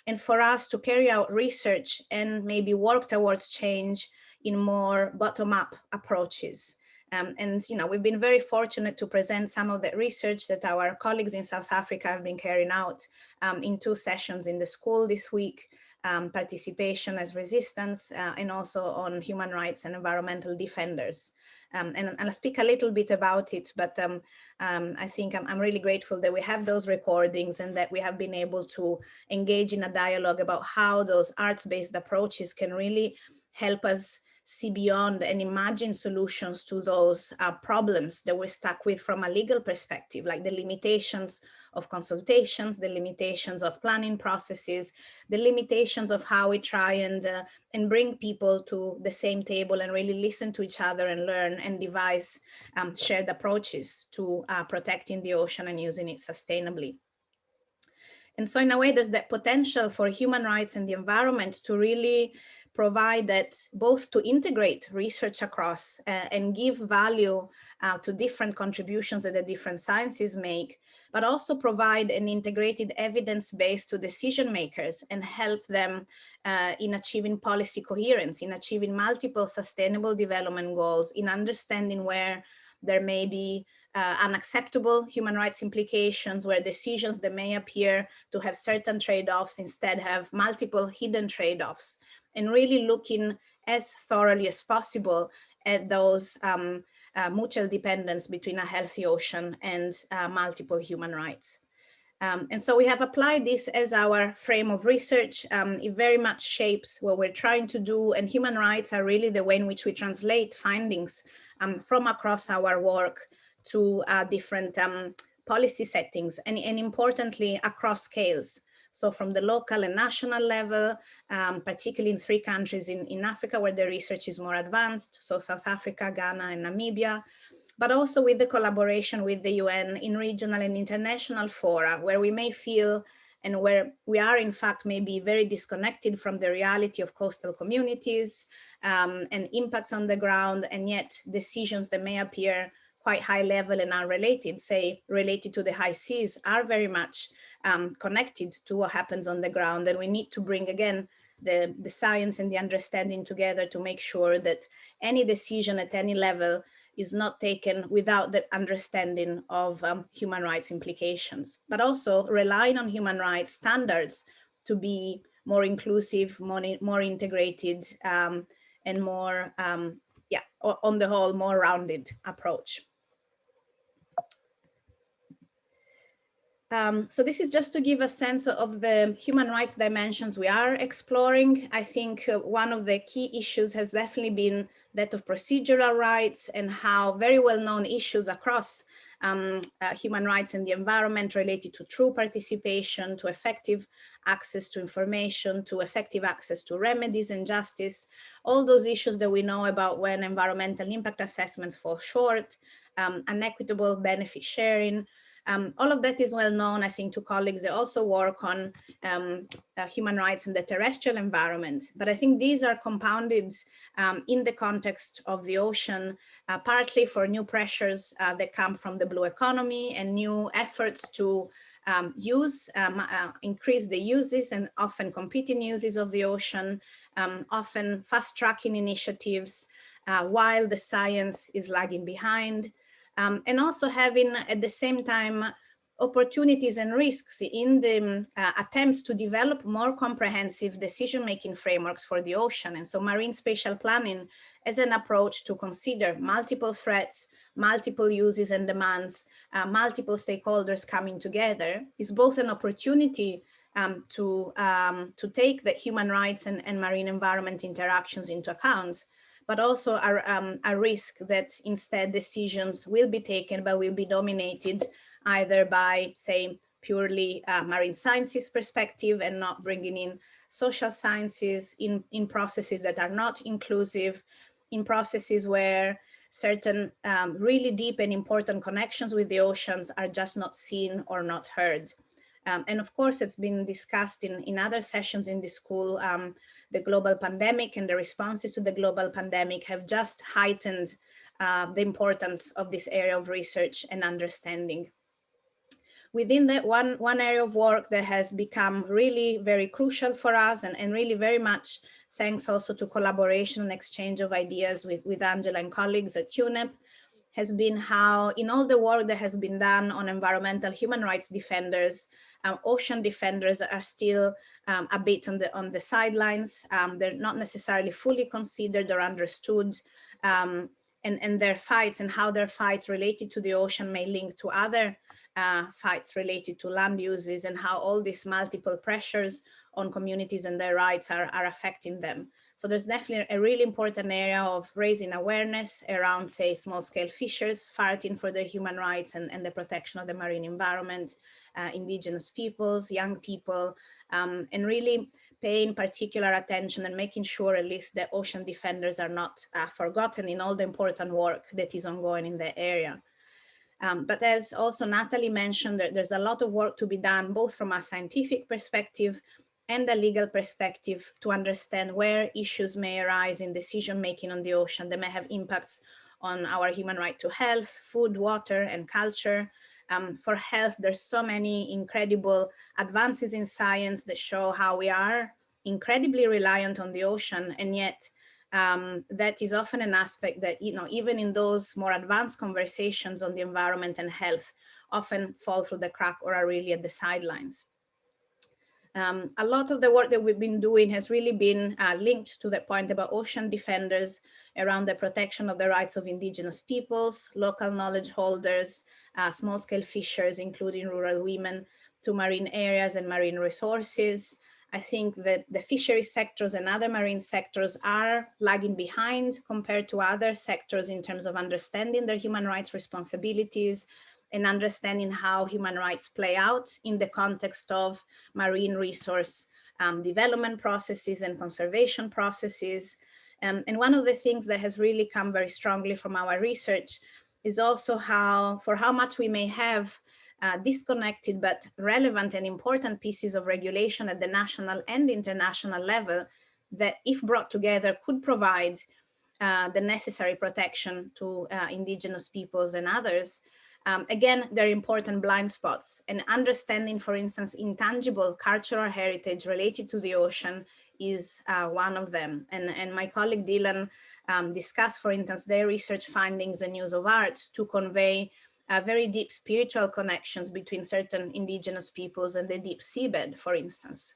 and for us to carry out research and maybe work towards change in more bottom-up approaches. And we've been very fortunate to present some of the research that our colleagues in South Africa have been carrying out in 2 sessions in the school this week. Participation as resistance, and also on human rights and environmental defenders. And I'll speak a little bit about it, but I think I'm really grateful that we have those recordings and that we have been able to engage in a dialogue about how those arts-based approaches can really help us see beyond and imagine solutions to those problems that we're stuck with from a legal perspective, like the limitations of consultations, the limitations of planning processes, the limitations of how we try and bring people to the same table and really listen to each other and learn and devise shared approaches to protecting the ocean and using it sustainably. And so in a way, there's that potential for human rights and the environment to really provide that, both to integrate research across and give value to different contributions that the different sciences make, but also provide an integrated evidence base to decision makers and help them in achieving policy coherence, in achieving multiple sustainable development goals, in understanding where there may be unacceptable human rights implications, where decisions that may appear to have certain trade-offs instead have multiple hidden trade-offs, and really looking as thoroughly as possible at those mutual dependence between a healthy ocean and multiple human rights. And so we have applied this as our frame of research. It very much shapes what we're trying to do, and human rights are really the way in which we translate findings from across our work to different policy settings, and importantly, across scales. So from the local and national level, particularly in 3 countries in Africa where the research is more advanced, so South Africa, Ghana, and Namibia, but also with the collaboration with the UN in regional and international fora, where we may feel, and where we are in fact maybe very disconnected from the reality of coastal communities and impacts on the ground, and yet decisions that may appear quite high level and unrelated, say related to the high seas, are very much connected to what happens on the ground. And we need to bring again the science and the understanding together to make sure that any decision at any level is not taken without the understanding of human rights implications, but also relying on human rights standards to be more inclusive, more integrated, and more, on the whole, more rounded approach. So this is just to give a sense of the human rights dimensions we are exploring. I think one of the key issues has definitely been that of procedural rights, and how very well-known issues across human rights and the environment related to true participation, to effective access to information, to effective access to remedies and justice, all those issues that we know about when environmental impact assessments fall short, unequitable benefit sharing. All of that is well known, I think, to colleagues that also work on human rights in the terrestrial environment. But I think these are compounded in the context of the ocean, partly for new pressures that come from the blue economy and new efforts to increase the uses and often competing uses of the ocean, often fast-tracking initiatives while the science is lagging behind. And also having at the same time opportunities and risks in the attempts to develop more comprehensive decision-making frameworks for the ocean. And so marine spatial planning as an approach to consider multiple threats, multiple uses and demands, multiple stakeholders coming together is both an opportunity to take the human rights and marine environment interactions into account, but also a risk that instead decisions will be taken but will be dominated either by, say, purely marine sciences perspective and not bringing in social sciences in processes that are not inclusive, in processes where certain really deep and important connections with the oceans are just not seen or not heard. And of course, it's been discussed in other sessions in the school. The global pandemic and the responses to the global pandemic have just heightened the importance of this area of research and understanding. Within that one area of work that has become really very crucial for us, and really very much thanks also to collaboration and exchange of ideas with Angela and colleagues at UNEP, has been how in all the work that has been done on environmental human rights defenders, ocean defenders are still a bit on the sidelines. They're not necessarily fully considered or understood, and their fights and how their fights related to the ocean may link to other fights related to land uses, and how all these multiple pressures on communities and their rights are affecting them. So there's definitely a really important area of raising awareness around, say, small-scale fishers fighting for their human rights and the protection of the marine environment, indigenous peoples, young people, and really paying particular attention and making sure at least the ocean defenders are not forgotten in all the important work that is ongoing in the area. But as also Natalie mentioned, there's a lot of work to be done, both from a scientific perspective and a legal perspective, to understand where issues may arise in decision-making on the ocean that may have impacts on our human right to health, food, water, and culture. For health, there's so many incredible advances in science that show how we are incredibly reliant on the ocean, and yet that is often an aspect that, even in those more advanced conversations on the environment and health, often fall through the crack or are really at the sidelines. A lot of the work that we've been doing has really been linked to the point about ocean defenders around the protection of the rights of indigenous peoples, local knowledge holders, small-scale fishers, including rural women, to marine areas and marine resources. I think that the fisheries sectors and other marine sectors are lagging behind compared to other sectors in terms of understanding their human rights responsibilities and understanding how human rights play out in the context of marine resource development processes and conservation processes. And one of the things that has really come very strongly from our research is also how much we may have disconnected but relevant and important pieces of regulation at the national and international level that, if brought together, could provide the necessary protection to indigenous peoples and others. Again, they're important blind spots, and understanding, for instance, intangible cultural heritage related to the ocean is one of them. And my colleague Dylan discussed, for instance, their research findings and use of art to convey very deep spiritual connections between certain indigenous peoples and the deep seabed, for instance.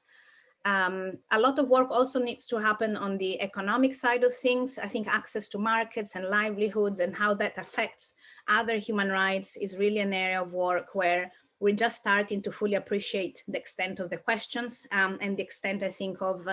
A lot of work also needs to happen on the economic side of things. I think access to markets and livelihoods and how that affects other human rights is really an area of work where we're just starting to fully appreciate the extent of the questions and the extent, I think, of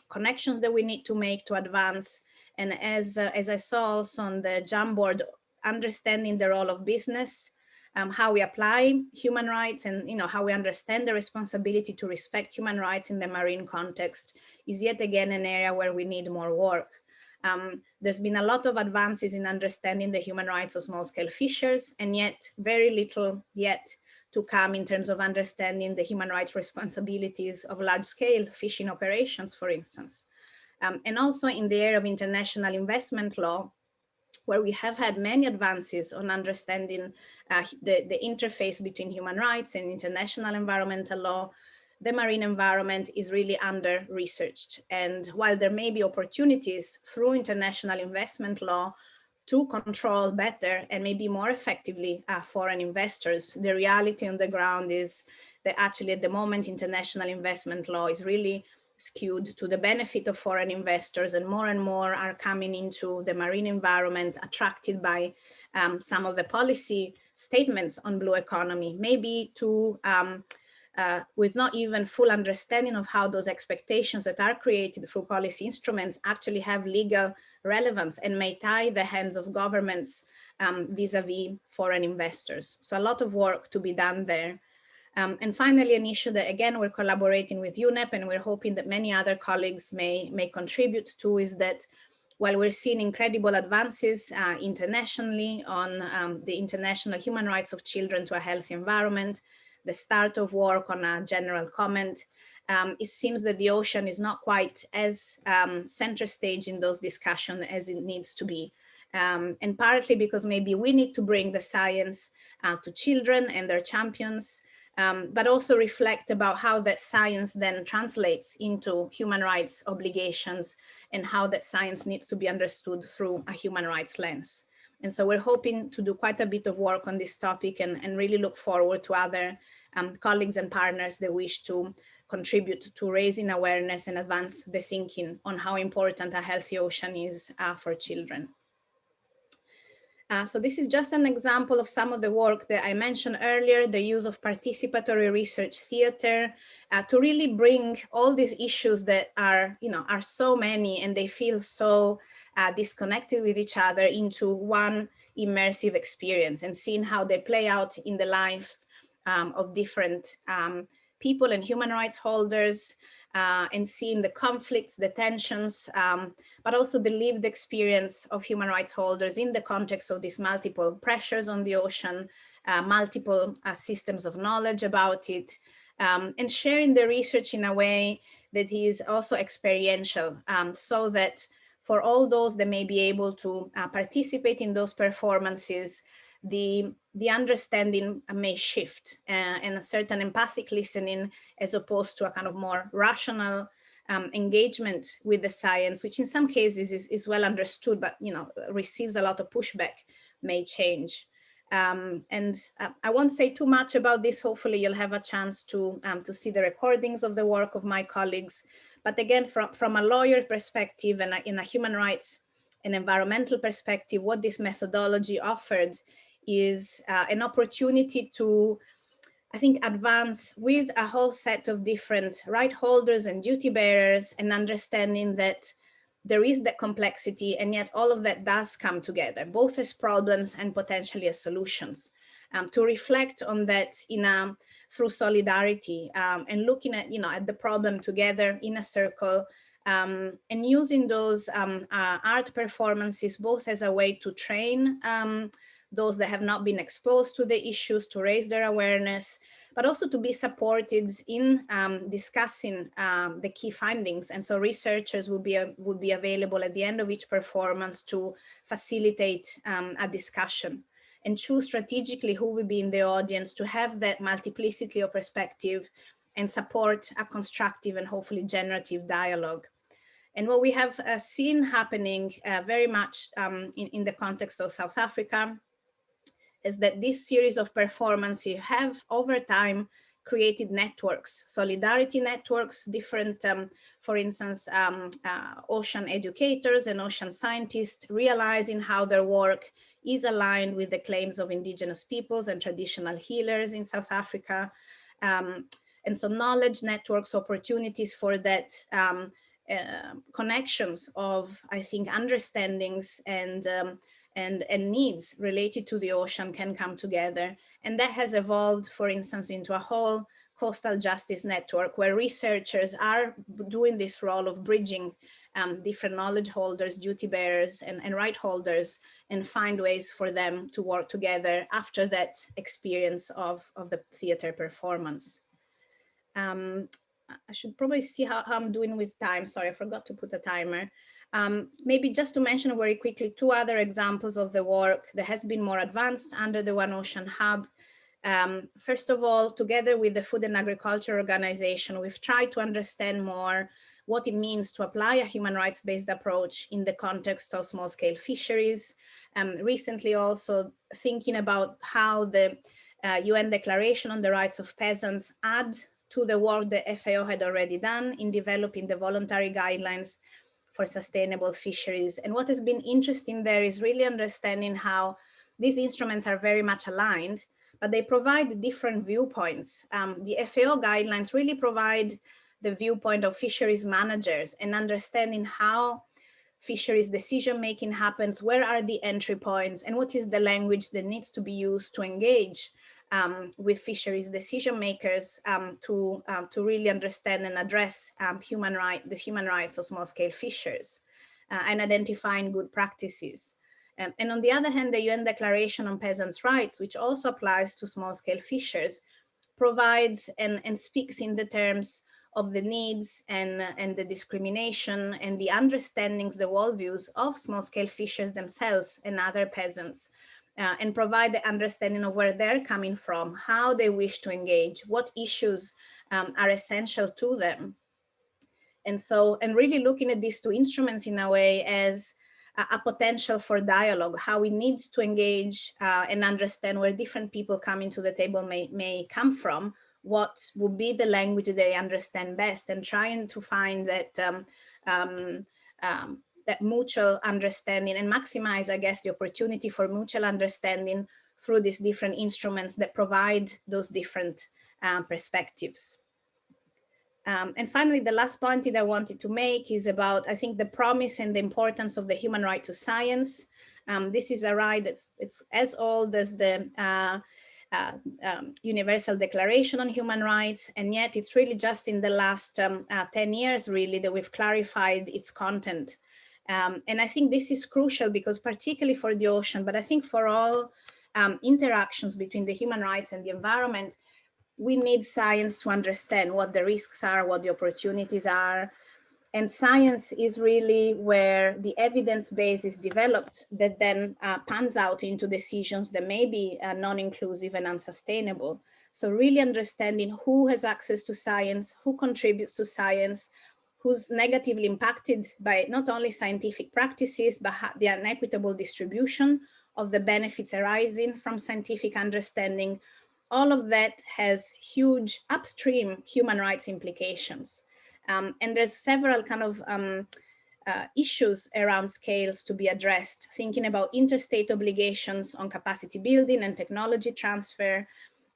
connections that we need to make to advance. And as I saw also on the Jamboard, understanding the role of business, how we apply human rights, and how we understand the responsibility to respect human rights in the marine context is yet again an area where we need more work. There's been a lot of advances in understanding the human rights of small-scale fishers, and yet very little yet to come in terms of understanding the human rights responsibilities of large-scale fishing operations, for instance. And also in the area of international investment law, where we have had many advances on understanding the interface between human rights and international environmental law, the marine environment is really under-researched. And while there may be opportunities through international investment law to control better and maybe more effectively foreign investors, the reality on the ground is that actually at the moment international investment law is really skewed to the benefit of foreign investors, and more are coming into the marine environment attracted by some of the policy statements on blue economy, maybe to with not even full understanding of how those expectations that are created through policy instruments actually have legal relevance and may tie the hands of governments vis-a-vis foreign investors. So a lot of work to be done there. And finally, an issue that, again, we're collaborating with UNEP and we're hoping that many other colleagues may contribute to, is that while we're seeing incredible advances internationally on the international human rights of children to a healthy environment, the start of work on a general comment. It seems that the ocean is not quite as center stage in those discussions as it needs to be. And partly because maybe we need to bring the science to children and their champions, but also reflect about how that science then translates into human rights obligations and how that science needs to be understood through a human rights lens. And so we're hoping to do quite a bit of work on this topic and really look forward to other colleagues and partners that wish to contribute to raising awareness and advance the thinking on how important a healthy ocean is for children. So this is just an example of some of the work that I mentioned earlier, the use of participatory research theater to really bring all these issues that are, are so many and they feel so disconnected with each other into one immersive experience and seeing how they play out in the lives of different people and human rights holders, and seeing the conflicts, the tensions, but also the lived experience of human rights holders in the context of these multiple pressures on the ocean, multiple systems of knowledge about it, and sharing the research in a way that is also experiential, so that for all those that may be able to participate in those performances, the understanding may shift and a certain empathic listening as opposed to a kind of more rational engagement with the science, which in some cases is well understood, but receives a lot of pushback, may change. And I won't say too much about this. Hopefully you'll have a chance to see the recordings of the work of my colleagues. But again, from a lawyer perspective and in a human rights and environmental perspective, what this methodology offered is an opportunity to, I think, advance with a whole set of different right holders and duty bearers, and understanding that there is that complexity, and yet all of that does come together, both as problems and potentially as solutions, to reflect on that through solidarity, and looking at, at the problem together in a circle, and using those art performances both as a way to train those that have not been exposed to the issues, to raise their awareness, but also to be supported in discussing the key findings. And so researchers would be available at the end of each performance to facilitate a discussion and choose strategically who will be in the audience to have that multiplicity of perspective and support a constructive and hopefully generative dialogue. And what we have seen happening very much in the context of South Africa is that this series of performances have over time created networks, solidarity networks, different, for instance, ocean educators and ocean scientists realizing how their work is aligned with the claims of indigenous peoples and traditional healers in South Africa. And so knowledge networks, opportunities for that, connections of, I think, understandings and needs related to the ocean can come together. And that has evolved, for instance, into a whole coastal justice network where researchers are doing this role of bridging different knowledge holders, duty bearers, and right holders, and find ways for them to work together after that experience of the theater performance. I should probably see how I'm doing with time. Sorry, I forgot to put a timer. Maybe just to mention very quickly two other examples of the work that has been more advanced under the One Ocean Hub. First of all, together with the Food and Agriculture Organization, we've tried to understand more what it means to apply a human rights-based approach in the context of small-scale fisheries. Recently also thinking about how the UN Declaration on the Rights of Peasants add to the work that FAO had already done in developing the voluntary guidelines for sustainable fisheries. And what has been interesting there is really understanding how these instruments are very much aligned, but they provide different viewpoints. The FAO guidelines really provide the viewpoint of fisheries managers and understanding how fisheries decision-making happens, where are the entry points, and what is the language that needs to be used to engage with fisheries decision makers to really understand and address the human rights of small-scale fishers and identifying good practices. And on the other hand, the UN Declaration on Peasants' Rights, which also applies to small-scale fishers, provides and speaks in the terms of the needs and the discrimination and the understandings, the worldviews of small-scale fishers themselves and other peasants, and provide the understanding of where they're coming from, how they wish to engage, what issues are essential to them. And really looking at these two instruments in a way as a potential for dialogue, how we need to engage and understand where different people coming to the table may come from, what would be the language they understand best, and trying to find that that mutual understanding and maximize, I guess, the opportunity for mutual understanding through these different instruments that provide those different perspectives. And finally, the last point that I wanted to make is about, I think, the promise and the importance of the human right to science. This is a right it's as old as the Universal Declaration on Human Rights, and yet it's really just in the last 10 years, really, that we've clarified its content. And I think this is crucial because particularly for the ocean, but I think for all interactions between the human rights and the environment, we need science to understand what the risks are, what the opportunities are. And science is really where the evidence base is developed that then pans out into decisions that may be non-inclusive and unsustainable. So really understanding who has access to science, who contributes to science, who's negatively impacted by not only scientific practices, but the inequitable distribution of the benefits arising from scientific understanding. All of that has huge upstream human rights implications. And there's several kind of issues around scales to be addressed, thinking about interstate obligations on capacity building and technology transfer,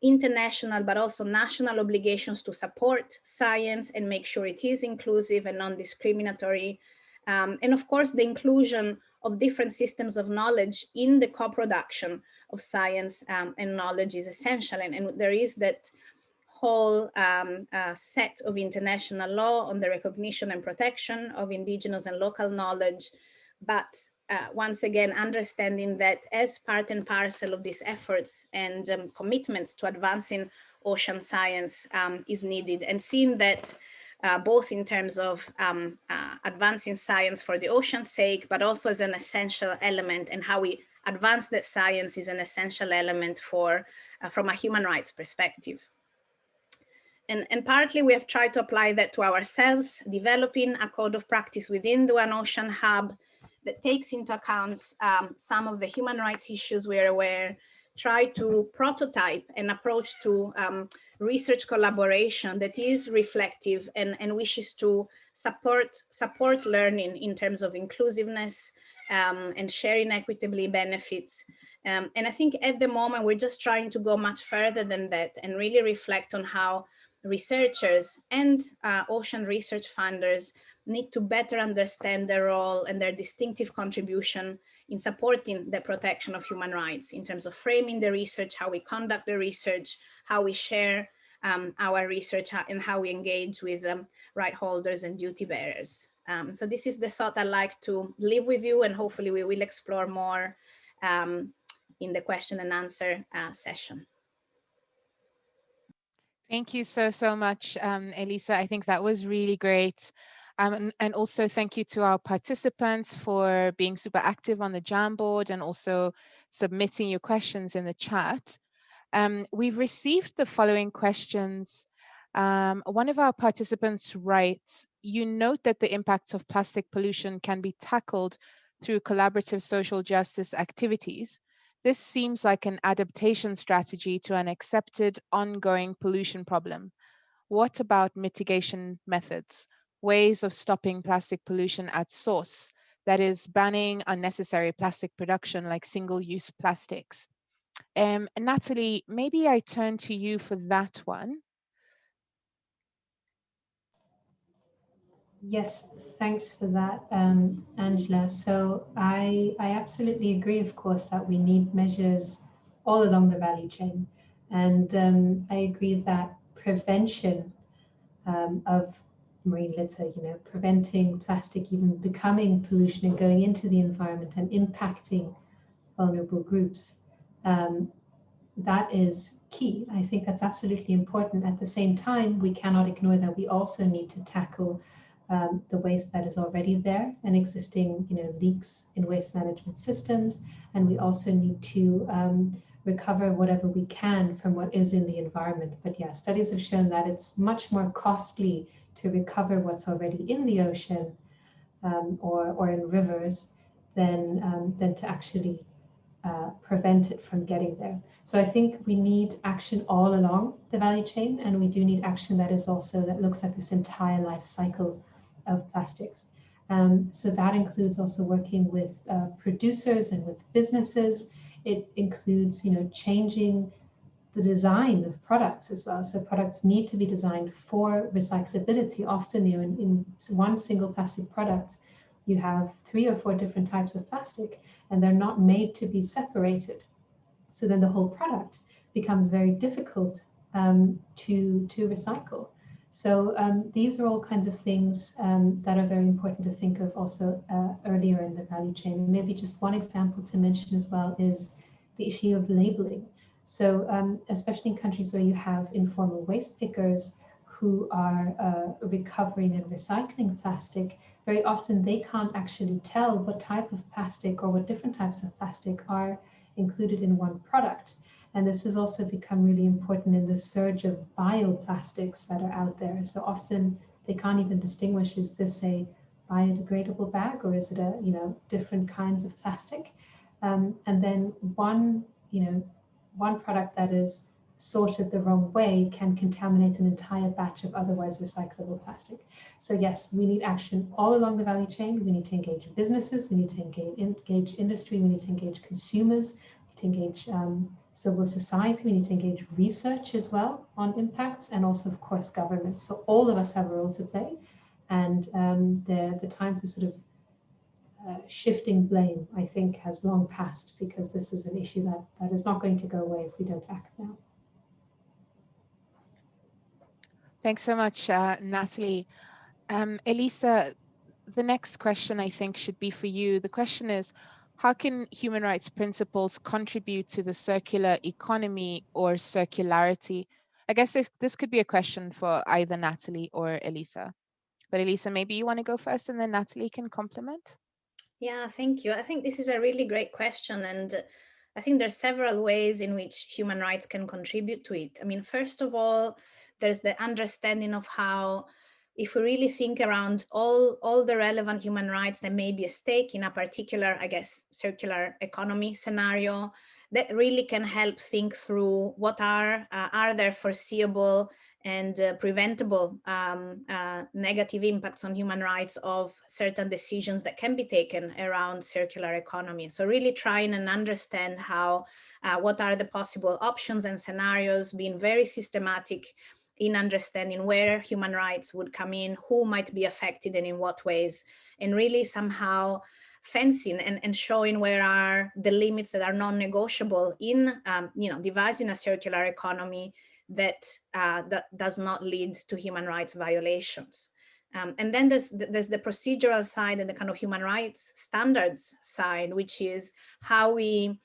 international but also national obligations to support science and make sure it is inclusive and non-discriminatory. And of course, the inclusion of different systems of knowledge in the co-production of science and knowledge is essential. And there is that whole set of international law on the recognition and protection of indigenous and local knowledge. But once again, understanding that as part and parcel of these efforts and commitments to advancing ocean science is needed, and seeing that both in terms of advancing science for the ocean's sake, but also as an essential element, and how we advance that science is an essential element for from a human rights perspective. And partly we have tried to apply that to ourselves, developing a code of practice within the One Ocean Hub that takes into account some of the human rights issues we are aware, try to prototype an approach to research collaboration that is reflective and wishes to support learning in terms of inclusiveness and sharing equitably benefits. And I think at the moment, we're just trying to go much further than that and really reflect on how researchers and ocean research funders need to better understand their role and their distinctive contribution in supporting the protection of human rights in terms of framing the research, how we conduct the research, how we share our research, and how we engage with right holders and duty bearers. So this is the thought I'd like to leave with you, and hopefully we will explore more in the question and answer session. Thank you so much, Elisa. I think that was really great. And also thank you to our participants for being super active on the Jamboard and also submitting your questions in the chat. We've received the following questions. One of our participants writes, you note that the impacts of plastic pollution can be tackled through collaborative social justice activities. This seems like an adaptation strategy to an accepted ongoing pollution problem. What about mitigation methods, ways of stopping plastic pollution at source, that is banning unnecessary plastic production like single-use plastics? Natalie, maybe I turn to you for that one. Yes, thanks for that, Angela. So I absolutely agree, of course, that we need measures all along the value chain. And I agree that prevention of marine litter, preventing plastic even becoming pollution and going into the environment and impacting vulnerable groups, that is key. I think that's absolutely important. At the same time, we cannot ignore that we also need to tackle the waste that is already there and existing, leaks in waste management systems. And we also need to recover whatever we can from what is in the environment. But yeah, studies have shown that it's much more costly to recover what's already in the ocean or in rivers than to actually prevent it from getting there. So I think we need action all along the value chain, and we do need action that looks at this entire life cycle of plastics. So that includes also working with producers and with businesses. It includes, changing the design of products as well. So products need to be designed for recyclability. Often, in one single plastic product, you have 3 or 4 different types of plastic, and they're not made to be separated. So then the whole product becomes very difficult to recycle. So these are all kinds of things that are very important to think of also earlier in the value chain. Maybe just one example to mention as well is the issue of labeling. So especially in countries where you have informal waste pickers who are recovering and recycling plastic, very often they can't actually tell what type of plastic or what different types of plastic are included in one product. And this has also become really important in the surge of bioplastics that are out there. So often they can't even distinguish, is this a biodegradable bag or is it a, different kinds of plastic? And then one product that is sorted the wrong way can contaminate an entire batch of otherwise recyclable plastic. So yes, we need action all along the value chain. We need to engage businesses, we need to engage industry, we need to engage consumers, we need to engage civil society, we need to engage research as well on impacts, and also of course governments. So all of us have a role to play, and the time for sort of shifting blame, I think, has long passed, because this is an issue that is not going to go away if we don't act now. Thanks so much, Natalie. Elisa, the next question I think should be for you. The question is, how can human rights principles contribute to the circular economy or circularity? I guess this could be a question for either Natalie or Elisa. But Elisa, maybe you want to go first and then Natalie can complement. Yeah, thank you. I think this is a really great question. And I think there's several ways in which human rights can contribute to it. I mean, first of all, there's the understanding of how, if we really think around all the relevant human rights that may be at stake in a particular, I guess, circular economy scenario, that really can help think through what are there foreseeable and preventable negative impacts on human rights of certain decisions that can be taken around circular economy. So really trying and understand how, what are the possible options and scenarios, being very systematic in understanding where human rights would come in, who might be affected and in what ways, and really somehow fencing and showing where are the limits that are non-negotiable in devising a circular economy that does not lead to human rights violations. And then there's the procedural side and the kind of human rights standards side, which is how we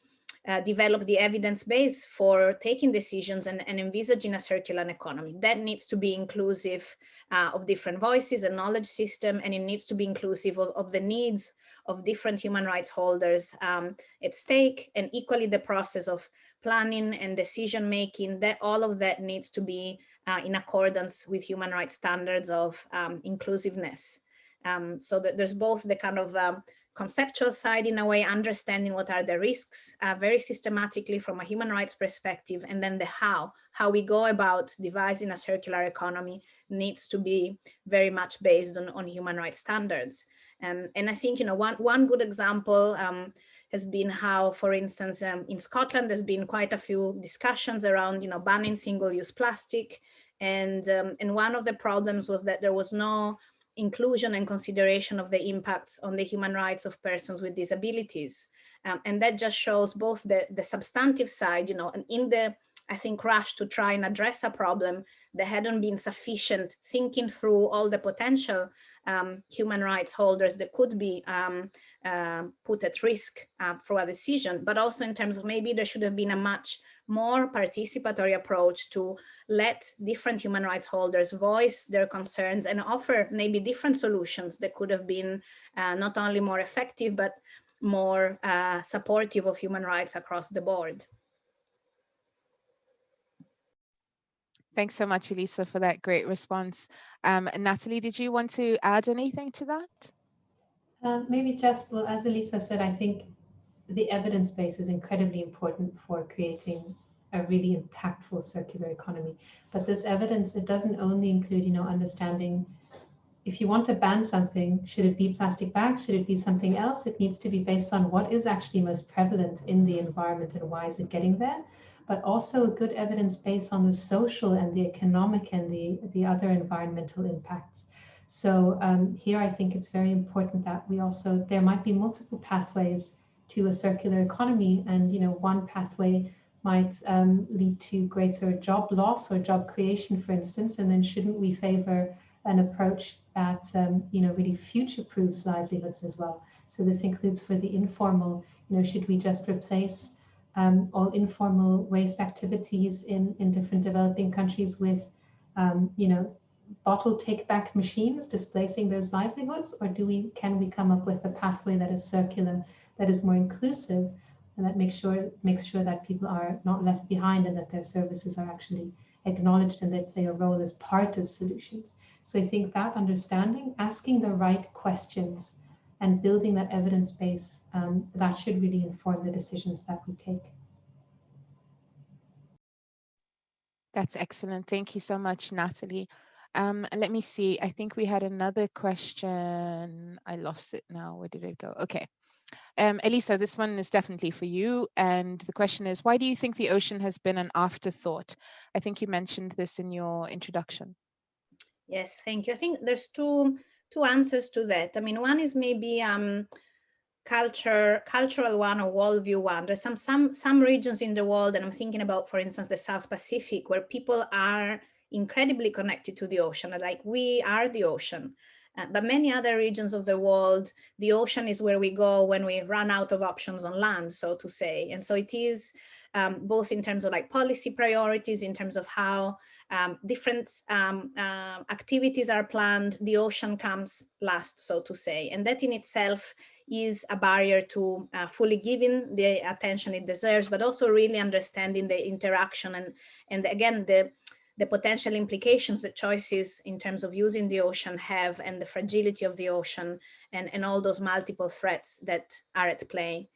develop the evidence base for taking decisions and envisaging a circular economy. That needs to be inclusive of different voices and knowledge system, and it needs to be inclusive of the needs of different human rights holders at stake, and equally the process of planning and decision making, that all of that needs to be in accordance with human rights standards of inclusiveness. So that there's both the kind of conceptual side, in a way, understanding what are the risks very systematically from a human rights perspective, and then the how we go about devising a circular economy needs to be very much based on human rights standards. And I think, one good example has been how, for instance, in Scotland, there's been quite a few discussions around, banning single-use plastic. And one of the problems was that there was no inclusion and consideration of the impacts on the human rights of persons with disabilities. And that just shows both the substantive side, and in the, I think, rush to try and address a problem, there hadn't been sufficient thinking through all the potential human rights holders that could be put at risk for a decision, but also in terms of maybe there should have been a much more participatory approach to let different human rights holders voice their concerns and offer maybe different solutions that could have been not only more effective, but more supportive of human rights across the board. Thanks so much, Elisa, for that great response. Natalie, did you want to add anything to that? Maybe just, well, as Elisa said, I think the evidence base is incredibly important for creating a really impactful circular economy. But this evidence, it doesn't only include, understanding if you want to ban something, should it be plastic bags? Should it be something else? It needs to be based on what is actually most prevalent in the environment and why is it getting there? But also a good evidence based on the social and the economic and the other environmental impacts. So here I think it's very important that we also, there might be multiple pathways to a circular economy, and one pathway might lead to greater job loss or job creation, for instance, and then shouldn't we favor an approach that really future-proofs livelihoods as well? So this includes for the informal, should we just replace all informal waste activities in different developing countries with bottle take-back machines displacing those livelihoods, or can we come up with a pathway that is circular, that is more inclusive, and that makes sure that people are not left behind and that their services are actually acknowledged and they play a role as part of solutions. So I think that understanding, asking the right questions and building that evidence base, that should really inform the decisions that we take. That's excellent. Thank you so much, Natalie. Let me see. I think we had another question. I lost it now. Where did it go? Okay. Elisa, this one is definitely for you. And the question is, why do you think the ocean has been an afterthought? I think you mentioned this in your introduction. Yes, thank you. I think there's two answers to that. I mean, one is maybe cultural one or worldview one. There's some regions in the world, and I'm thinking about, for instance, the South Pacific, where people are incredibly connected to the ocean, like we are the ocean. But many other regions of the world, the ocean is where we go when we run out of options on land, so to say. And so it is both in terms of like policy priorities, in terms of how different activities are planned, the ocean comes last, so to say. And that in itself is a barrier to fully giving the attention it deserves, but also really understanding the interaction and again, the potential implications that choices in terms of using the ocean have, and the fragility of the ocean and all those multiple threats that are at play.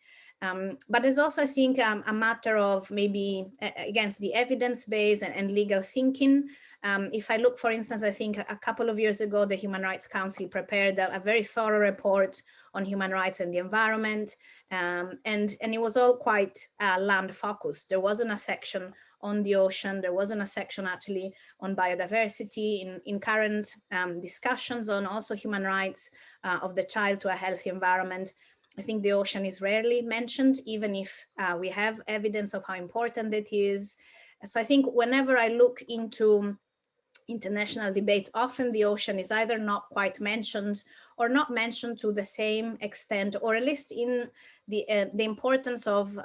But there's also, I think, a matter of maybe against the evidence base and legal thinking. If I look, for instance, I think a couple of years ago, the Human Rights Council prepared a very thorough report on human rights and the environment. And it was all quite land focused. There wasn't a section on the ocean. There wasn't a section actually on biodiversity. In current discussions on also human rights of the child to a healthy environment, I think the ocean is rarely mentioned, even if we have evidence of how important it is. So I think whenever I look into international debates, often the ocean is either not quite mentioned or not mentioned to the same extent, or at least in the importance of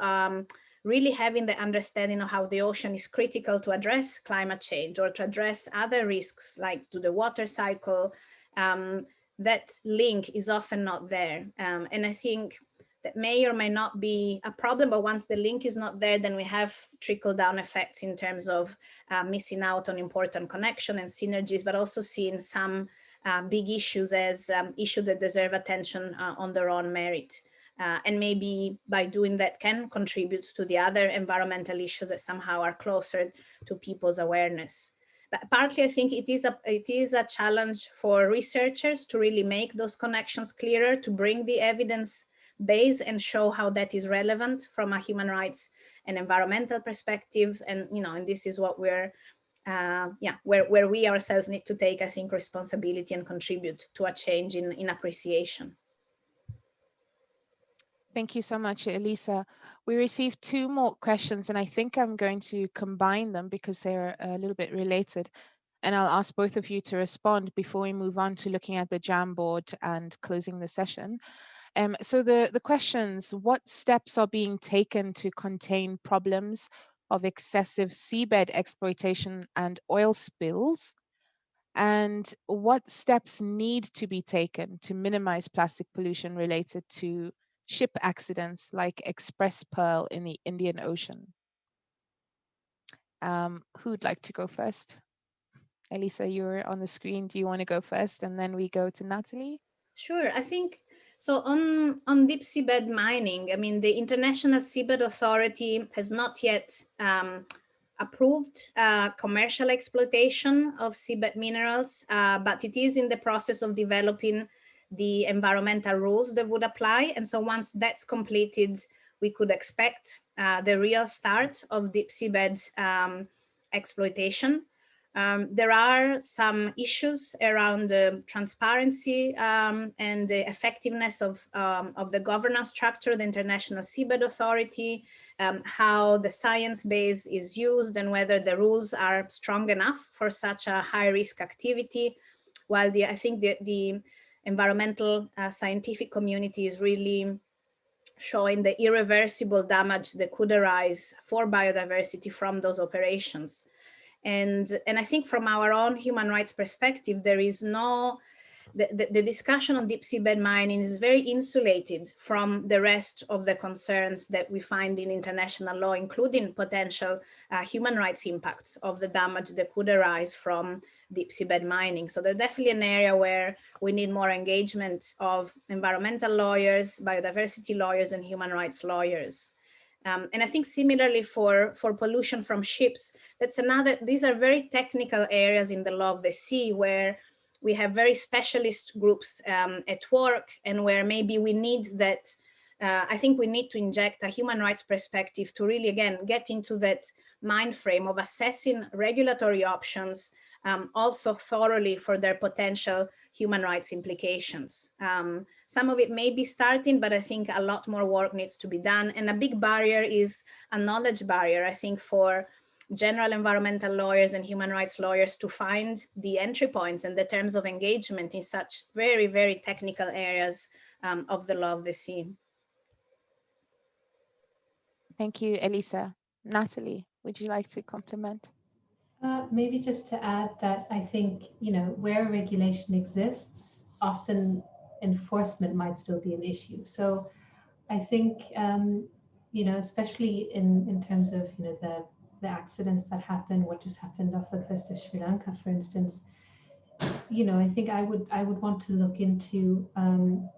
really having the understanding of how the ocean is critical to address climate change or to address other risks like to the water cycle. That link is often not there. And I think that may or may not be a problem, but once the link is not there, then we have trickle-down effects in terms of missing out on important connection and synergies, but also seeing some big issues as issues that deserve attention on their own merit. And maybe by doing that can contribute to the other environmental issues that somehow are closer to people's awareness. But partly, I think it is a challenge for researchers to really make those connections clearer, to bring the evidence base and show how that is relevant from a human rights and environmental perspective. And and this is what we're where we ourselves need to take, I think, responsibility and contribute to a change in appreciation. Thank you so much, Elisa. We received 2 more questions, and I think I'm going to combine them because they're a little bit related. And I'll ask both of you to respond before we move on to looking at the Jamboard and closing the session. So the questions: what steps are being taken to contain problems of excessive seabed exploitation and oil spills, and what steps need to be taken to minimize plastic pollution related to ship accidents like Express Pearl in the Indian Ocean. Who'd like to go first? Elisa, you're on the screen. Do you want to go first? And then we go to Natalie. Sure, I think so. On deep seabed mining, I mean, the International Seabed Authority has not yet approved commercial exploitation of seabed minerals, but it is in the process of developing the environmental rules that would apply. And so once that's completed, we could expect the real start of deep seabed exploitation. There are some issues around transparency and the effectiveness of the governance structure, the International Seabed Authority, how the science base is used and whether the rules are strong enough for such a high risk activity. While I think the environmental scientific community is really showing the irreversible damage that could arise for biodiversity from those operations. And I think from our own human rights perspective, there is no, the discussion on deep seabed mining is very insulated from the rest of the concerns that we find in international law, including potential human rights impacts of the damage that could arise from deep seabed mining. So there's definitely an area where we need more engagement of environmental lawyers, biodiversity lawyers, and human rights lawyers. And I think similarly for pollution from ships, that's another, these are very technical areas in the law of the sea where we have very specialist groups at work, and where maybe we need that, I think we need to inject a human rights perspective to really, again, get into that mind frame of assessing regulatory options also thoroughly for their potential human rights implications. Some of it may be starting, but I think a lot more work needs to be done. And a big barrier is a knowledge barrier, I think, for general environmental lawyers and human rights lawyers to find the entry points and the terms of engagement in such very, very technical areas of the law of the sea. Thank you, Elisa. Natalie, would you like to compliment? Maybe just to add that I think, you know, where regulation exists, often enforcement might still be an issue. So I think, you know, especially in terms of, you know, the accidents that happen, what just happened off the coast of Sri Lanka, for instance, you know, I think I would want to look into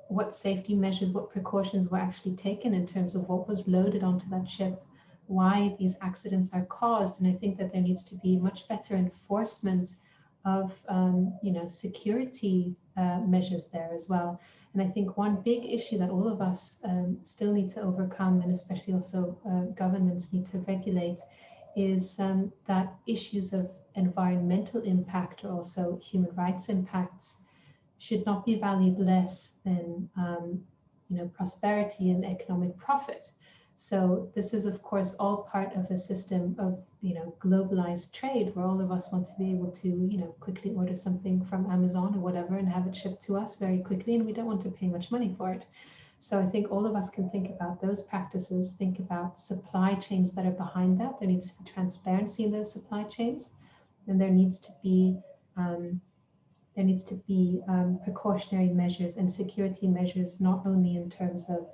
what safety measures, what precautions were actually taken in terms of what was loaded onto that ship, why these accidents are caused. And I think that there needs to be much better enforcement of, you know, security measures there as well. And I think one big issue that all of us still need to overcome, and especially also governments need to regulate, is that issues of environmental impact or also human rights impacts should not be valued less than you know, prosperity and economic profit. So this is, of course, all part of a system of, you know, globalized trade, where all of us want to be able to, you know, quickly order something from Amazon or whatever and have it shipped to us very quickly, and we don't want to pay much money for it. So I think all of us can think about those practices, think about supply chains that are behind that. There needs to be transparency in those supply chains, and there needs to be precautionary measures and security measures, not only in terms of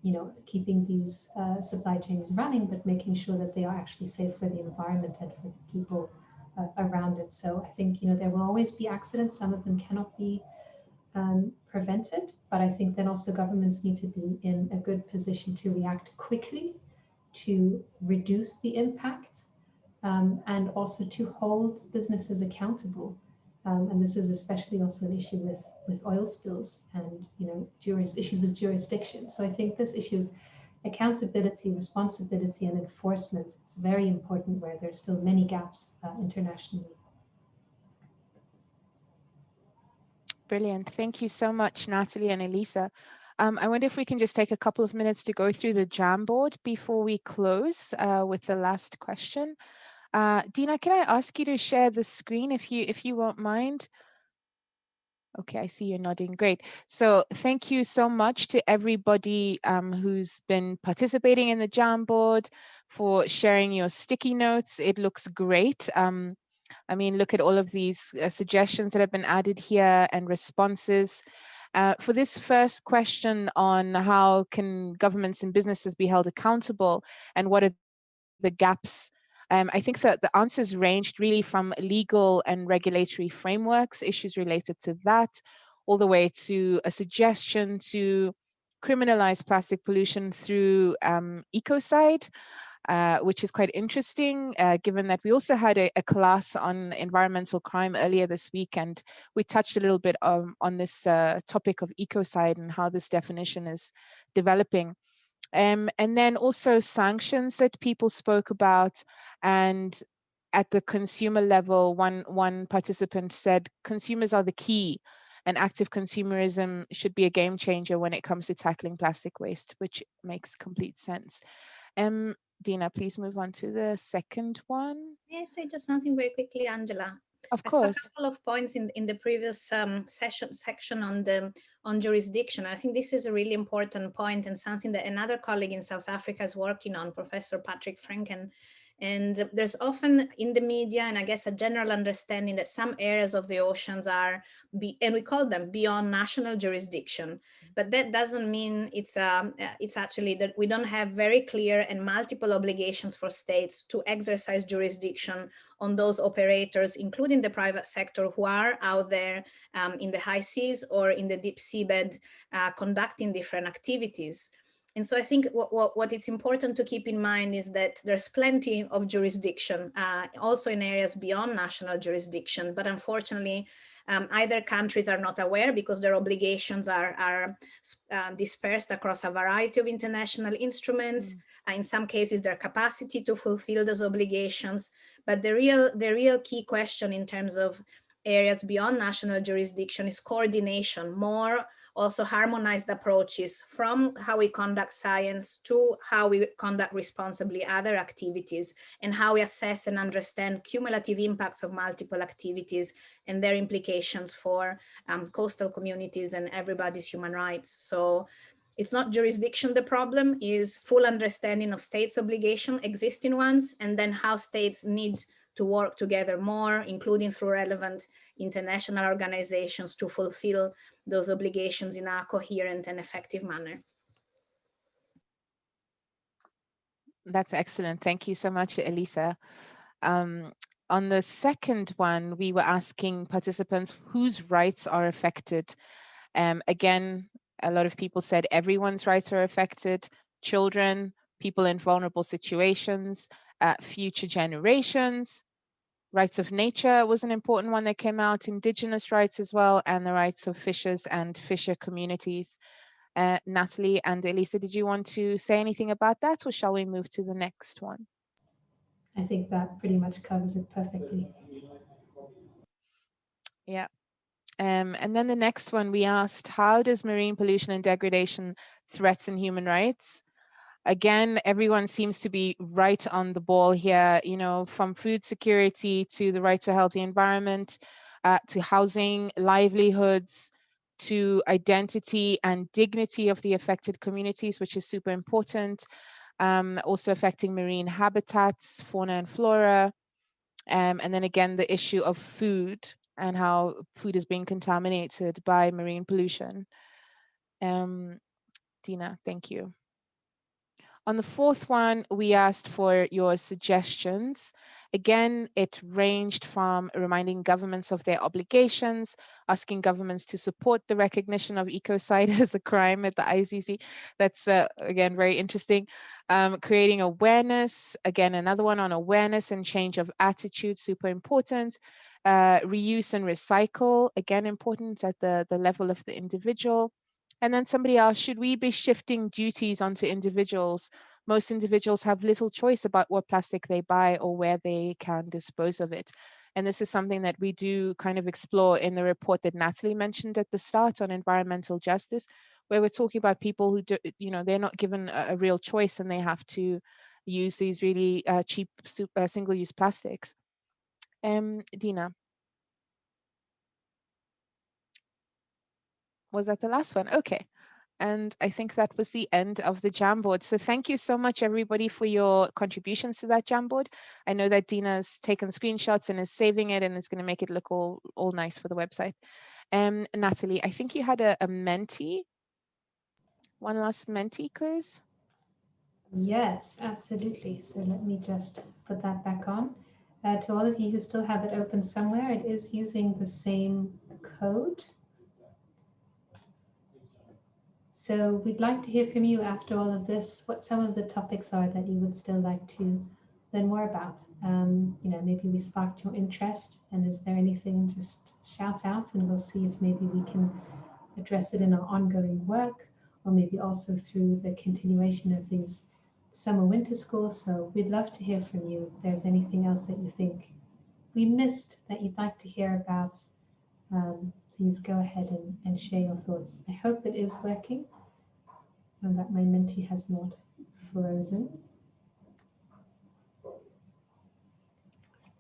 you know, keeping these supply chains running, but making sure that they are actually safe for the environment and for the people around it. So I think, you know, there will always be accidents. Some of them cannot be prevented, but I think then also governments need to be in a good position to react quickly, to reduce the impact, and also to hold businesses accountable. And this is especially also an issue with oil spills and, you know, issues of jurisdiction. So I think this issue of accountability, responsibility, and enforcement is very important, where there's still many gaps internationally. Brilliant. Thank you so much, Natalie and Elisa. I wonder if we can just take a couple of minutes to go through the Jamboard before we close with the last question. Dina, can I ask you to share the screen if you won't mind? Okay, I see you're nodding. Great. So thank you so much to everybody who's been participating in the Jamboard, for sharing your sticky notes. It looks great. I mean, look at all of these suggestions that have been added here and responses. For this first question on how can governments and businesses be held accountable and what are the gaps, I think that the answers ranged really from legal and regulatory frameworks, issues related to that, all the way to a suggestion to criminalize plastic pollution through ecocide, which is quite interesting, given that we also had a class on environmental crime earlier this week, and we touched a little bit on this topic of ecocide and how this definition is developing. And then also sanctions that people spoke about, and at the consumer level, one participant said consumers are the key and active consumerism should be a game changer when it comes to tackling plastic waste, which makes complete sense. Dina, please move on to the second one. May I say just something very quickly, Angela? Of I saw a course. couple of points in the previous section on jurisdiction. I think this is a really important point and something that another colleague in South Africa is working on, Professor Patrick Franken. And there's often in the media, and I guess a general understanding that some areas of the oceans are, and we call them beyond national jurisdiction. But that doesn't mean it's actually that we don't have very clear and multiple obligations for states to exercise jurisdiction on those operators, including the private sector, who are out there in the high seas or in the deep seabed conducting different activities. And so I think what it's important to keep in mind is that there's plenty of jurisdiction, also in areas beyond national jurisdiction, but unfortunately, either countries are not aware because their obligations are dispersed across a variety of international instruments. In some cases, their capacity to fulfill those obligations. But the real key question in terms of areas beyond national jurisdiction is coordination, more also harmonized approaches from how we conduct science to how we conduct responsibly other activities, and how we assess and understand cumulative impacts of multiple activities and their implications for coastal communities and everybody's human rights. So it's not jurisdiction the problem, is full understanding of states' obligation, existing ones, and then how states need to work together more, including through relevant international organizations, to fulfill those obligations in a coherent and effective manner. That's excellent. Thank you so much, Elisa. On the second one, we were asking participants whose rights are affected. Again, a lot of people said everyone's rights are affected: children, people in vulnerable situations, future generations. Rights of nature was an important one that came out, indigenous rights as well, and the rights of fishers and fisher communities. Natalie and Elisa, did you want to say anything about that, or shall we move to the next one? I think that pretty much covers it perfectly. Yeah. And then the next one, we asked, how does marine pollution and degradation threaten human rights? Again, everyone seems to be right on the ball here, you know, from food security to the right to a healthy environment, to housing, livelihoods, to identity and dignity of the affected communities, which is super important. Also affecting marine habitats, fauna and flora. And then again, the issue of food and how food is being contaminated by marine pollution. Dina, thank you. On the fourth one, we asked for your suggestions. Again, it ranged from reminding governments of their obligations, asking governments to support the recognition of ecocide as a crime at the ICC. That's, again, very interesting. Creating awareness, again, another one on awareness and change of attitude, super important. Reuse and recycle, again, important at the level of the individual. And then somebody asked, should we be shifting duties onto individuals? Most individuals have little choice about what plastic they buy or where they can dispose of it. And this is something that we do kind of explore in the report that Natalie mentioned at the start on environmental justice, where we're talking about people who, do, you know, they're not given a real choice and they have to use these really cheap single-use plastics. Dina. Was that the last one? Okay. And I think that was the end of the Jamboard. So thank you so much, everybody, for your contributions to that Jamboard. I know that Dina's taken screenshots and is saving it and is going to make it look all nice for the website. Natalie, I think you had a Mentee, one last Mentee quiz. Yes, absolutely. So let me just put that back on. To all of you who still have it open somewhere, it is using the same code. So we'd like to hear from you after all of this, what some of the topics are that you would still like to learn more about. You know, maybe we sparked your interest, and is there anything, just shout out and we'll see if maybe we can address it in our ongoing work, or maybe also through the continuation of these summer winter schools. So we'd love to hear from you. If there's anything else that you think we missed that you'd like to hear about, please go ahead and share your thoughts. I hope it is working and that my Mentee has not frozen.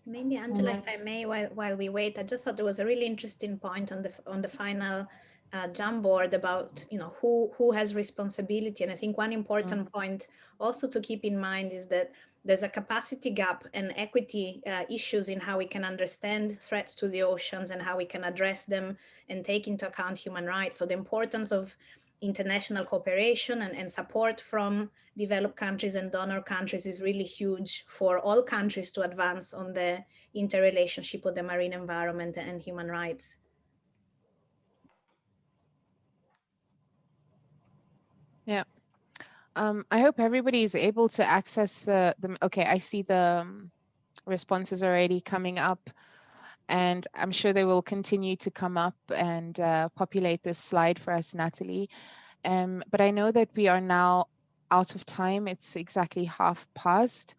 Maybe Angela, if I may, while we wait, I just thought there was a really interesting point on the final Jamboard about, you know, who has responsibility. And I think one important point also to keep in mind is that there's a capacity gap and equity issues in how we can understand threats to the oceans and how we can address them and take into account human rights. So the importance of international cooperation and support from developed countries and donor countries is really huge for all countries to advance on the interrelationship with the marine environment and human rights. Yeah. I hope everybody is able to access the okay, I see the responses already coming up, and I'm sure they will continue to come up and populate this slide for us, Natalie. But I know that we are now out of time. It's exactly past.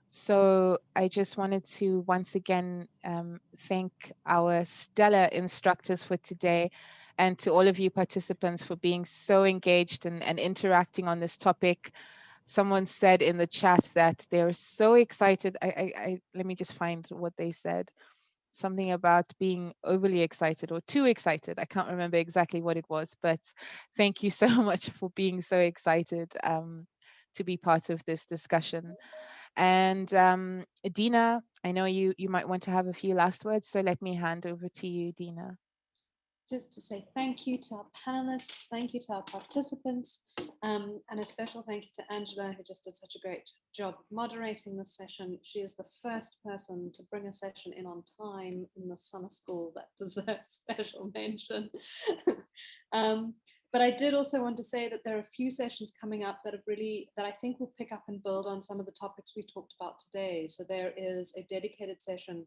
So I just wanted to once again thank our stellar instructors for today, and to all of you participants for being so engaged and interacting on this topic. Someone said in the chat that they're so excited. Let me just find what they said. Something about being overly excited or too excited. I can't remember exactly what it was, but thank you so much for being so excited to be part of this discussion. And Dina, I know you might want to have a few last words, so let me hand over to you, Dina. Just to say thank you to our panelists, thank you to our participants, and a special thank you to Angela, who just did such a great job moderating this session. She is the first person to bring a session in on time in the summer school. That deserves special mention. But I did also want to say that there are a few sessions coming up that I think will pick up and build on some of the topics we talked about today. So there is a dedicated session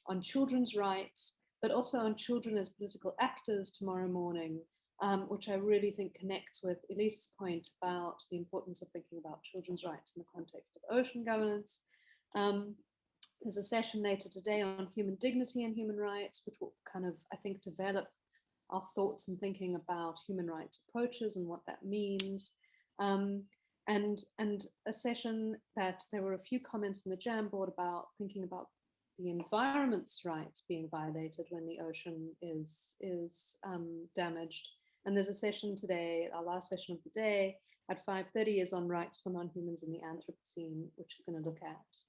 on children's rights, but also on children as political actors tomorrow morning, which I really think connects with Elise's point about the importance of thinking about children's rights in the context of ocean governance. There's a session later today on human dignity and human rights, which will kind of, I think, develop our thoughts and thinking about human rights approaches and what that means. And a session that there were a few comments in the Jamboard about thinking about the environment's rights being violated when the ocean is damaged. And there's a session today, our last session of the day at 5:30 is on rights for non-humans in the Anthropocene, which is going to look at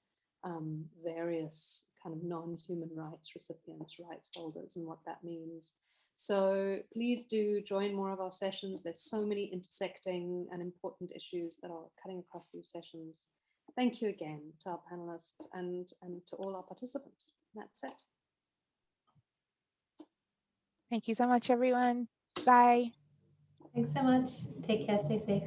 various kind of non-human rights recipients, rights holders, and what that means. So please do join more of our sessions. There's so many intersecting and important issues that are cutting across these sessions. Thank you again to our panelists and to all our participants. That's it. Thank you so much, everyone. Bye. Thanks so much. Take care. Stay safe.